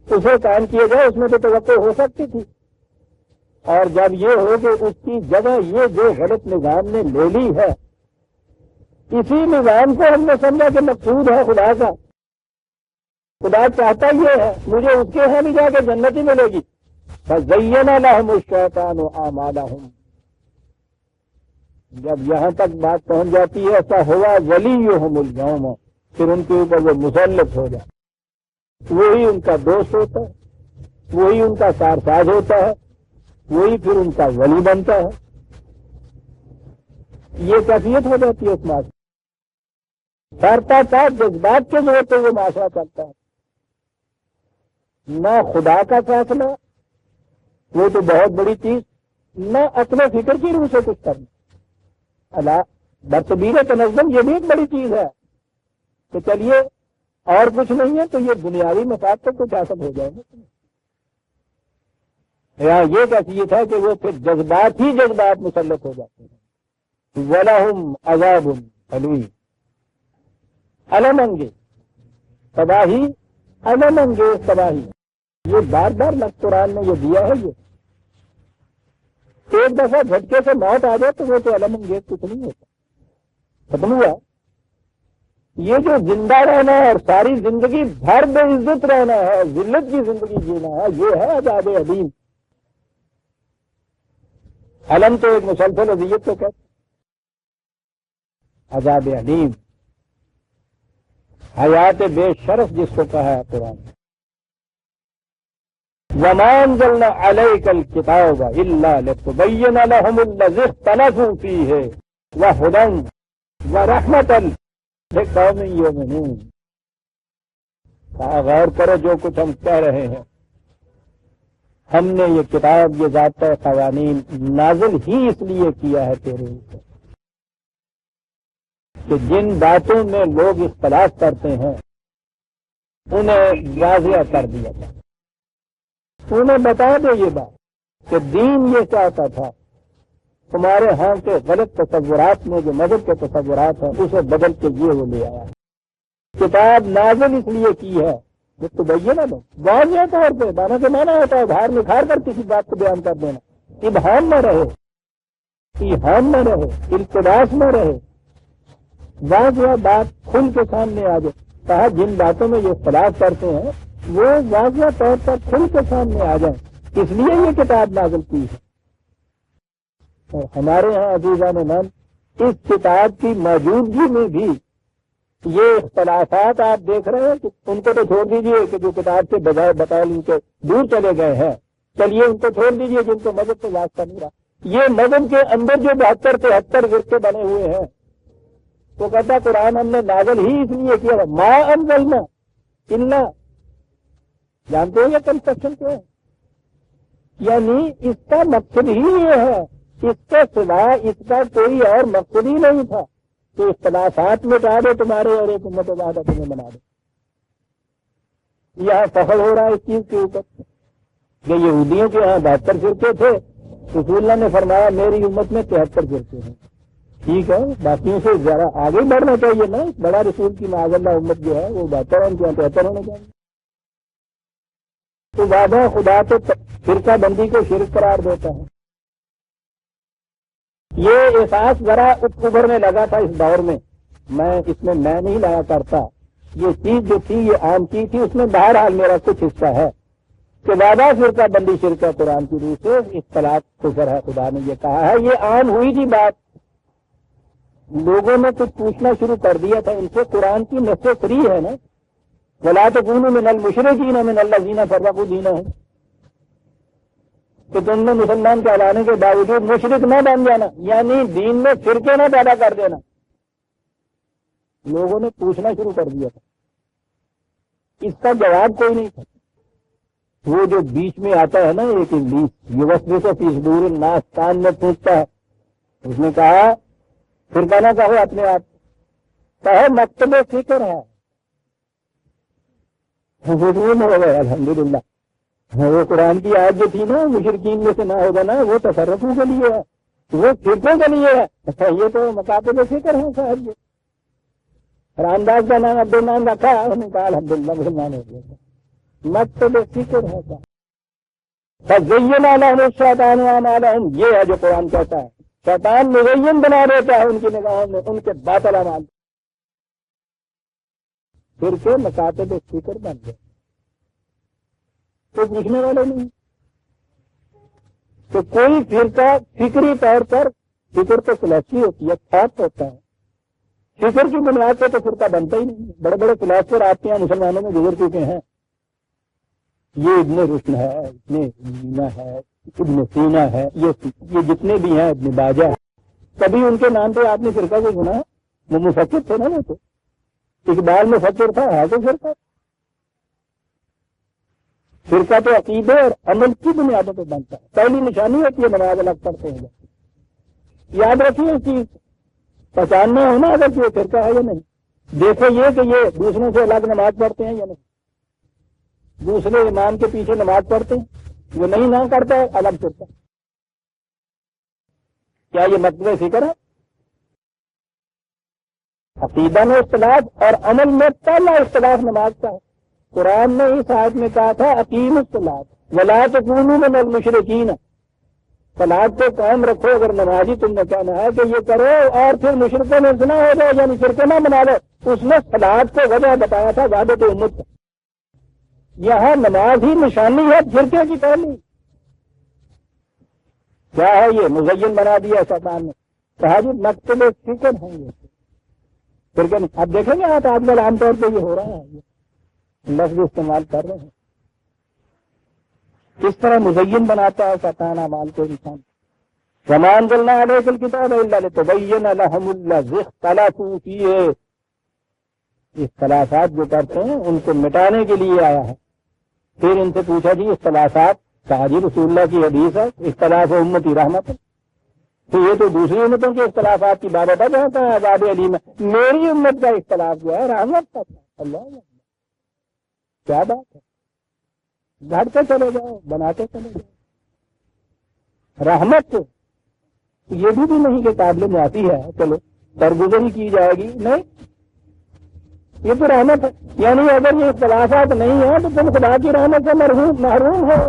اسے قائم کیا جائے، اس میں تو توقع ہو سکتی تھی۔ اور جب یہ ہو کہ اس کی جگہ یہ جو غلط نظام نے لے لی ہے، اسی نظام کو ہم نے سمجھا کہ مقصود ہے خدا کا، خدا چاہتا یہ ہے مجھے اس کے ہاں بھی جا کے جنت ہی ملے گی۔ فَزَيَّنَ لَهُمُ الشَّيْطَانُ أَعْمَالَهُمْ، جب یہاں تک بات پہنچ جاتی ہے ایسا ہوا وَلِيُّهُمُ الْيَوْمَ، پھر ان کے اوپر وہ مسلط ہو جائے، وہی ان کا دوست ہوتا ہے، وہی ان کا کارساز ہوتا ہے، وہی پھر ان کا ولی بنتا ہے۔ یہ کیفیت ہو جاتی ہے اس معاشرے، کرتا تھا جذبات کے زور پہ وہ معاشرہ چلتا ہے، نہ خدا کا فیصلہ، وہ تو بہت بڑی چیز، نہ اپنے فکر کی روح سے کچھ کرنا، اللہ برصغیر تنظم یہ بھی ایک بڑی چیز ہے کہ چلیے اور کچھ نہیں ہے تو یہ بنیادی مفاد تک کچھ حاصل ہو جائے گا۔ یہاں یہ کیفیت ہے کہ وہ پھر جذبات ہی جذبات مسلط ہو جاتے ہیں۔ وَلَهُمْ عَذَابٌ أَلِيمٌ، علم انگیز تباہی، علم انگیز تباہی، یہ بار بار لفظ قرآن نے یہ دیا ہے۔ یہ ایک دفعہ جھٹکے سے موت آ جائے تو وہ تو علم انگیز کچھ نہیں ہوتا، ختم ہوا۔ یہ جو زندہ رہنا ہے اور ساری زندگی بھر بے عزت رہنا ہے، ذلت کی زندگی جینا ہے، یہ ہے عذاب علیم۔ علم تو ایک مسلسل اذیت کو کہتے، عذاب علیم حیات بے شرف جس کو کہا ہے قرآن۔ وَمَا أَنزَلْنَا عَلَيْكَ الْكِتَابَ إِلَّا لِتُبَيِّنَ لَهُمُ الَّذِي اخْتَلَفُوا فِيهِ وَهُدًى وَرَحْمَةً لِقَوْمٍ يُؤْمِنُونَ۔ کہا غور کرو جو کچھ ہم کہہ رہے ہیں، ہم نے یہ کتاب، یہ ضابطہ قوانین نازل ہی اس لیے کیا ہے تیرے اوپر کہ جن باتوں میں لوگ اختلاف کرتے ہیں انہیں واضح کر دیا جائے، انہیں بتا دے یہ بات کہ دین یہ چاہتا تھا، تمہارے ہاں کے غلط تصورات میں جو مذہب کے تصورات ہیں اسے بدل کے یہ وہ لے آیا۔ کتاب نازل اس لیے کی ہے کہ تبینہ دو، واضح طور پہ، مانا کہ مانا ہوتا ہے دھار نکھار کر کسی بات کو بیان کر دینا، ابہام نہ رہے، ایہام نہ رہے، التباس نہ رہے، واضح بات کھل کے سامنے آ جائے۔ کہا جن باتوں میں یہ اختلاف کرتے ہیں وہ واضح طور پر کھل کے سامنے آ جائیں، اس لیے یہ کتاب نازل کی ہے۔ اور ہمارے ہاں عزیزان من اس کتاب کی موجودگی میں بھی یہ اختلافات آپ دیکھ رہے ہیں کہ ان کو تو چھوڑ دیجئے کہ جو کتاب کے بجائے بطور ان کے دور چلے گئے ہیں، چلیے ان کو چھوڑ دیجئے جن کو مذہب سے واسطہ نہیں رہا۔ یہ مذہب کے اندر جو 72-73 فرقے بنے ہوئے ہیں، وہ کہتا قرآن ہم نے نازل ہی اس لیے کیا، ما انزلنا الا، جانتے ہو یہ کنسٹرکشن کیا ہے؟ یعنی اس کا مقصد ہی یہ ہے، اس کے سوا اس کا کوئی اور مقصد ہی نہیں تھا کہ اختلافات مٹا دو تمہارے اور ایک امت واحدہ تمہیں بنا دو۔ یہاں فخر ہو رہا ہے اس چیز کے اوپر کہ یہودیوں کے یہاں 72 فرقے تھے، رسول اللہ نے فرمایا میری امت میں 73 فرقے ہیں۔ ٹھیک ہے، باقیوں سے ذرا آگے بڑھنا چاہیے نا، بڑا رسول کی معاذ اللہ امت جو ہے وہ 72 ان کے 73 ہونے چاہیے۔ تو زیادہ خدا تو فرقہ بندی کو شرک قرار دیتا ہے. یہ احساس ذرا ابھرنے لگا تھا اس دور میں اس میں میں نہیں لایا کرتا. یہ چیز جو تھی یہ عام چیز تھی، اس میں بہرحال میرا کچھ حصہ ہے کہ زیادہ فرقہ بندی شرک ہے قرآن کی روح سے، اختلاف کفر ہے. خدا نے یہ کہا ہے، یہ عام ہوئی تھی بات. لوگوں نے کچھ پوچھنا شروع کر دیا تھا ان سے. قرآن کی نص فری ہے نا، وَلَا تَكُونُوا مِنَ الْمُشْرِكِينَ مِنَ الَّذِينَ فَرَّقُوا دِينَهُمْ، کہ تم نے مسلمان کہلانے کے باوجود مشرک نہ بن جانا، یعنی دین میں فرقے نہ پیدا کر دینا. لوگوں نے پوچھنا شروع کر دیا تھا. اس کا جواب کوئی نہیں تھا. وہ جو بیچ میں آتا ہے نا ایک ابلیس، یوسوس فی صدور الناس، کان میں پوچھتا ہے. اس نے کہا فرقہ نہ کہو اپنے آپ، کہو مکتب فکر ہے. ہو گئے الحمدللہ. وہ قرآن کی آیت جو تھی نا مشرکین میں سے نہ ہوگا نا، وہ تصرفوں کے لیے ہے، وہ فرقوں کے لیے ہے. یہ تو مکاتب فکر ہے صاحب. یہ رامداس کا نام عبد الرحمان رکھا، انہوں نے کہا الحمدللہ مسلمان ہو گیا. مکتب فکر ہے صاحب. فَزَيَّنَ لَهُمُ الشَّيْطَانُ أَعْمَالَهُمْ، یہ ہے جو قرآن کہتا ہے. شیطان مزین بنا دیتا ہے ان کی نگاہوں میں ان کے باطل اعمال. فرقے مکاتب فکر بن گئے. تو پوچھنے والے نہیں. تو کوئی فرقہ فکری طور پر، فکر تو فلسفی ہوتی ہے، تھاٹ ہوتا ہے. فکر کی بنیاد پہ تو فرقہ بنتا ہی نہیں. بڑے بڑے فلاسفر آپ کے یہاں مسلمانوں میں گزر چکے ہیں. یہ ابن رشد ہے، ابن سینا ہے، ابن سینا ہے، یہ جتنے بھی ہیں، ابن باجہ ہے. کبھی ان کے نام پہ آپ نے فرقہ کو سنا ہے؟ وہ مفکر تھے نا. وہ تو اقبال مفکر تھا، ہے تو فرقہ. فرقہ تو عقیدے اور عمل کی بنیادوں پہ بنتا ہے. پہلی نشانی ہوتی ہے نماز الگ پڑھتے ہیں. یاد رکھیے اس چیز، پہچاننا ہونا اگر یہ فرقہ ہے یا نہیں. دیکھو یہ کہ یہ دوسروں سے الگ نماز پڑھتے ہیں یا نہیں، دوسرے امام کے پیچھے نماز پڑھتے ہیں، وہ نہیں نہ کرتا ہے الگ فرقہ. کیا یہ مکتب فکر ہے؟ عقیدہ میں اختلاف اور عمل میں پہلا اختلاف نماز کا ہے. قرآن نے اس آیت میں کہا تھا اقیم الصلاۃ ولا تکونوا من المشرکین، صلاۃ کو قائم رکھو. اگر نمازی تم نے کہنا ہے کہ یہ کرو اور پھر مشرکوں میں نہ ہو جائے، یعنی فرقے نہ بنا لو. اس نے صلاۃ کو وجہ بتایا تھا وحدت امت کا. یہاں نماز ہی نشانی ہے فرقے کی پہلی. کیا ہے یہ؟ مزین بنا دیا شیطان نے. کہا جی مکتب فکر ہیں یہ فرقے. اب دیکھیں گے آپ آج کل عام طور پہ یہ ہو رہا ہے، یہ لفظ استعمال کر رہے ہیں. کس طرح مزین بناتا ہے شیطان اعمال کو انسان. وَمَا أَنزَلْنَا عَلَيْكَ الْكِتَابَ إِلَّا لِتُبَيِّنَ لَهُمُ الَّذِي اخْتَلَفُوا فِيهِ. اختلافات جو کرتے ہیں ان کو مٹانے کے لیے آیا ہے. پھر ان سے پوچھا جی اختلافات، کہا جی رسول اللہ کی حدیث ہے اختلاف امتی رحمت ہے. تو یہ تو دوسری امتوں کے اختلافات کی بابت ہے جہاں عذاب علیم ہے. میری امت کا اختلاف جو ہے رحمت کا. اللہ کیا بات ہے. گھڑتے چلے جاؤ، بناتے چلے جاؤ. رحمت یہ بھی نہیں کہ قابل معافی ہے، چلو درگزر ہی کی جائے گی، نہیں، یہ تو رحمت ہے. یعنی اگر یہ اختلافات نہیں ہیں تو تم خدا کی رحمت سے محروم ہو.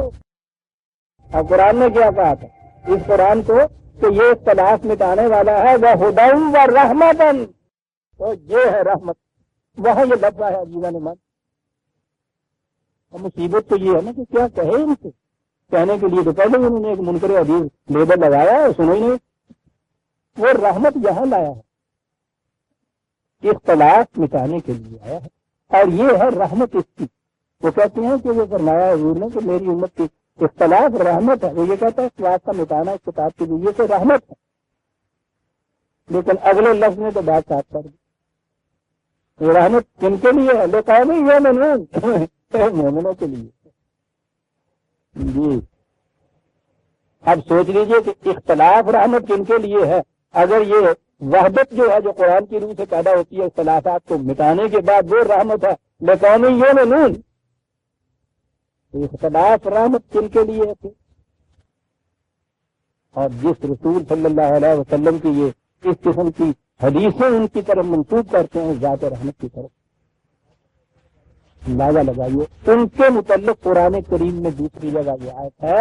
اب قرآن نے کیا کہا تھا اس قرآن کو کہ یہ اختلاف مٹانے والا ہے، وہ ہدی و رحمتن، تو یہ ہے رحمت. وہاں یہ لفظ ہے جیون من. اور مصیبت تو یہ ہے نا کہ کیا کہے ان سے. کہنے کے لیے تو پہلے انہوں نے ایک منکر حدیث لیبل لگایا ہے، سنو ہی نہیں. وہ رحمت یہاں لایا ہے، اختلاف مٹانے کے لیے آیا ہے، اور یہ ہے رحمت اس کی. وہ کہتے ہیں کہ وہ فرمایا حضور نے کہ میری امت کی اختلاف رحمت ہے. وہ یہ کہتا ہے اختلاف کا مٹانا اس کتاب کے ذریعے سے رحمت ہے. لیکن اگلے لفظ میں تو بات صاف کر دی. یہ رحمت کن کے لیے ہے؟ لقوم یؤمنون، مومنوں کے لیے. جی اب سوچ لیجئے کہ اختلاف رحمت کن کے لیے ہے. اگر یہ وحدت جو ہے جو قرآن کی روح سے پیدا ہوتی ہے اختلافات کو مٹانے کے بعد وہ رحمت ہے لقوم یؤمنون، اختلاف رحمت کن کے لیے ہے؟ اور جس رسول صلی اللہ علیہ وسلم کی یہ اس قسم کی حدیثیں ان کی طرف منسوب کرتے ہیں ذات رحمت کی طرف. اندازہ لگائیے ان کے متعلق قرآن کریم میں دوسری جگہ یہ آیت ہے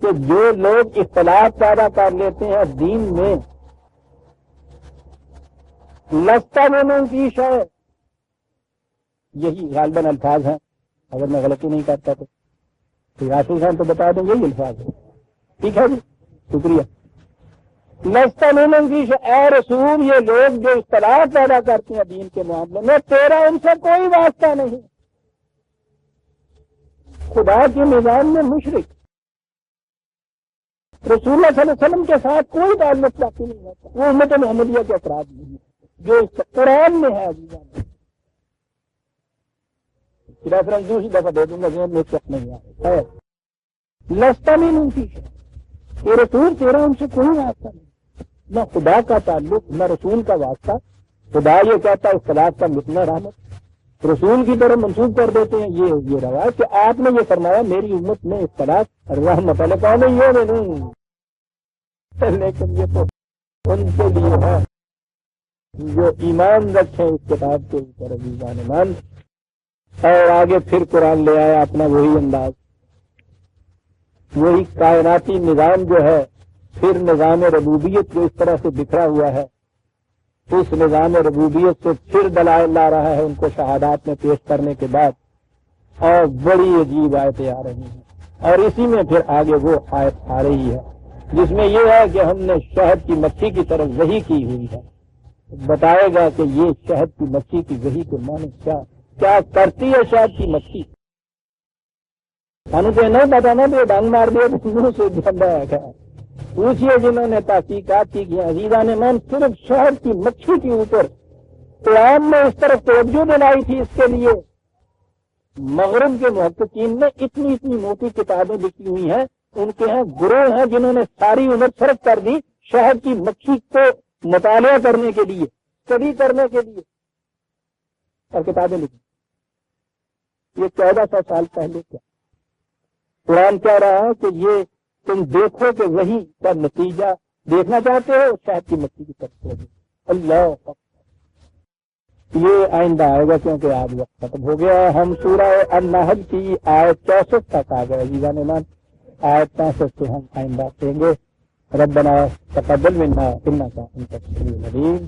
کہ جو لوگ اختلاف پیدا کر لیتے ہیں دین میں، لستا میں کی شے، یہی غالباً الفاظ ہیں، اگر میں غلطی نہیں کرتا تو راشد خان تو بتا دیں یہی الفاظ ہے، ٹھیک ہے جی، شکریہ۔ لستا میں کی شے، اے رسول یہ لوگ جو اختلاف پیدا کرتے ہیں دین کے معاملے میں، تیرا ان سے کوئی واسطہ نہیں، خدا کے نظام میں مشرک رسول اللہ صلی اللہ علیہ وسلم کے ساتھ کوئی تعلق باقی نہیں ہوتا، وہ امت محمدیہ کے افراد نہیں ہے جو اس قرآن میں ہے۔ ریفرنس دوسری دفعہ دے دوں گا، ذہن میں چک نہیں آئے۔ لستا میں ان کی یہ رسول تیرا ان سے کوئی واسطہ نہیں، نہ خدا کا تعلق نہ رسول کا واسطہ۔ خدا یہ کہتا ہے اختلاف کا متنا رحمت، رسول کی طرف منسوخ کر دیتے ہیں یہ روایت کہ آپ نے یہ فرمایا میری امت میں اختلاف رحمت علیہ قوم یہ نہیں، لیکن یہ تو ان کے لیے ہے جو ایمان رکھیں اس کتاب کے اوپر عزیزان ایمان۔ اور آگے پھر قرآن لے آیا اپنا وہی انداز، وہی کائناتی نظام جو ہے، پھر نظام ربوبیت جو اس طرح سے بکھرا ہوا ہے، اس نظام ربوبیت سے پھر دلائل لا رہا ہے ان کو شہادات میں پیش کرنے کے بعد، اور بڑی عجیب آیتیں آ رہی ہیں۔ اور اسی میں پھر آگے وہ آیت آ رہی ہے جس میں یہ ہے کہ ہم نے شہد کی مکھی کی طرف وحی کی ہوئی ہے، بتائے گا کہ یہ شہد کی مکھی کی وحی کے معنی کیا کرتی ہے شہد کی مکھی۔ ہم تو نہیں بتانا بھی ڈنگ مار دیا منہ سے گندا ہے، پوچھئے جنہوں نے تحقیقات کی عزیزان من، صرف شہد کی مکھی کے اوپر قرآن نے اس طرف توجہ دلائی تھی۔ اس کے لیے مغرب کے محققین نے اتنی موٹی کتابیں لکھی ہوئی ہیں، ان کے ہیں گروہ ہیں جنہوں نے ساری عمر صرف کر دی شہد کی مکھی کو مطالعہ کرنے کے لیے، اسٹڈی کرنے کے لیے، اور کتابیں لکھی۔ یہ 1400 سال پہلے کیا قرآن کہہ رہا ہے کہ یہ تم دیکھو کہ وہی کا نتیجہ دیکھنا چاہتے ہو، شہد کی مکھی کی طرف اللہ یہ آئندہ آئے گا کیونکہ آج وقت ختم ہو گیا۔ ہم سورہ النحل کی آیت 64 تک آ گئے عزیزان ایمان، آیت 65 سے ہم آئندہ دیں گے۔ ربنا تقبل منا انک انت السمیع العلیم۔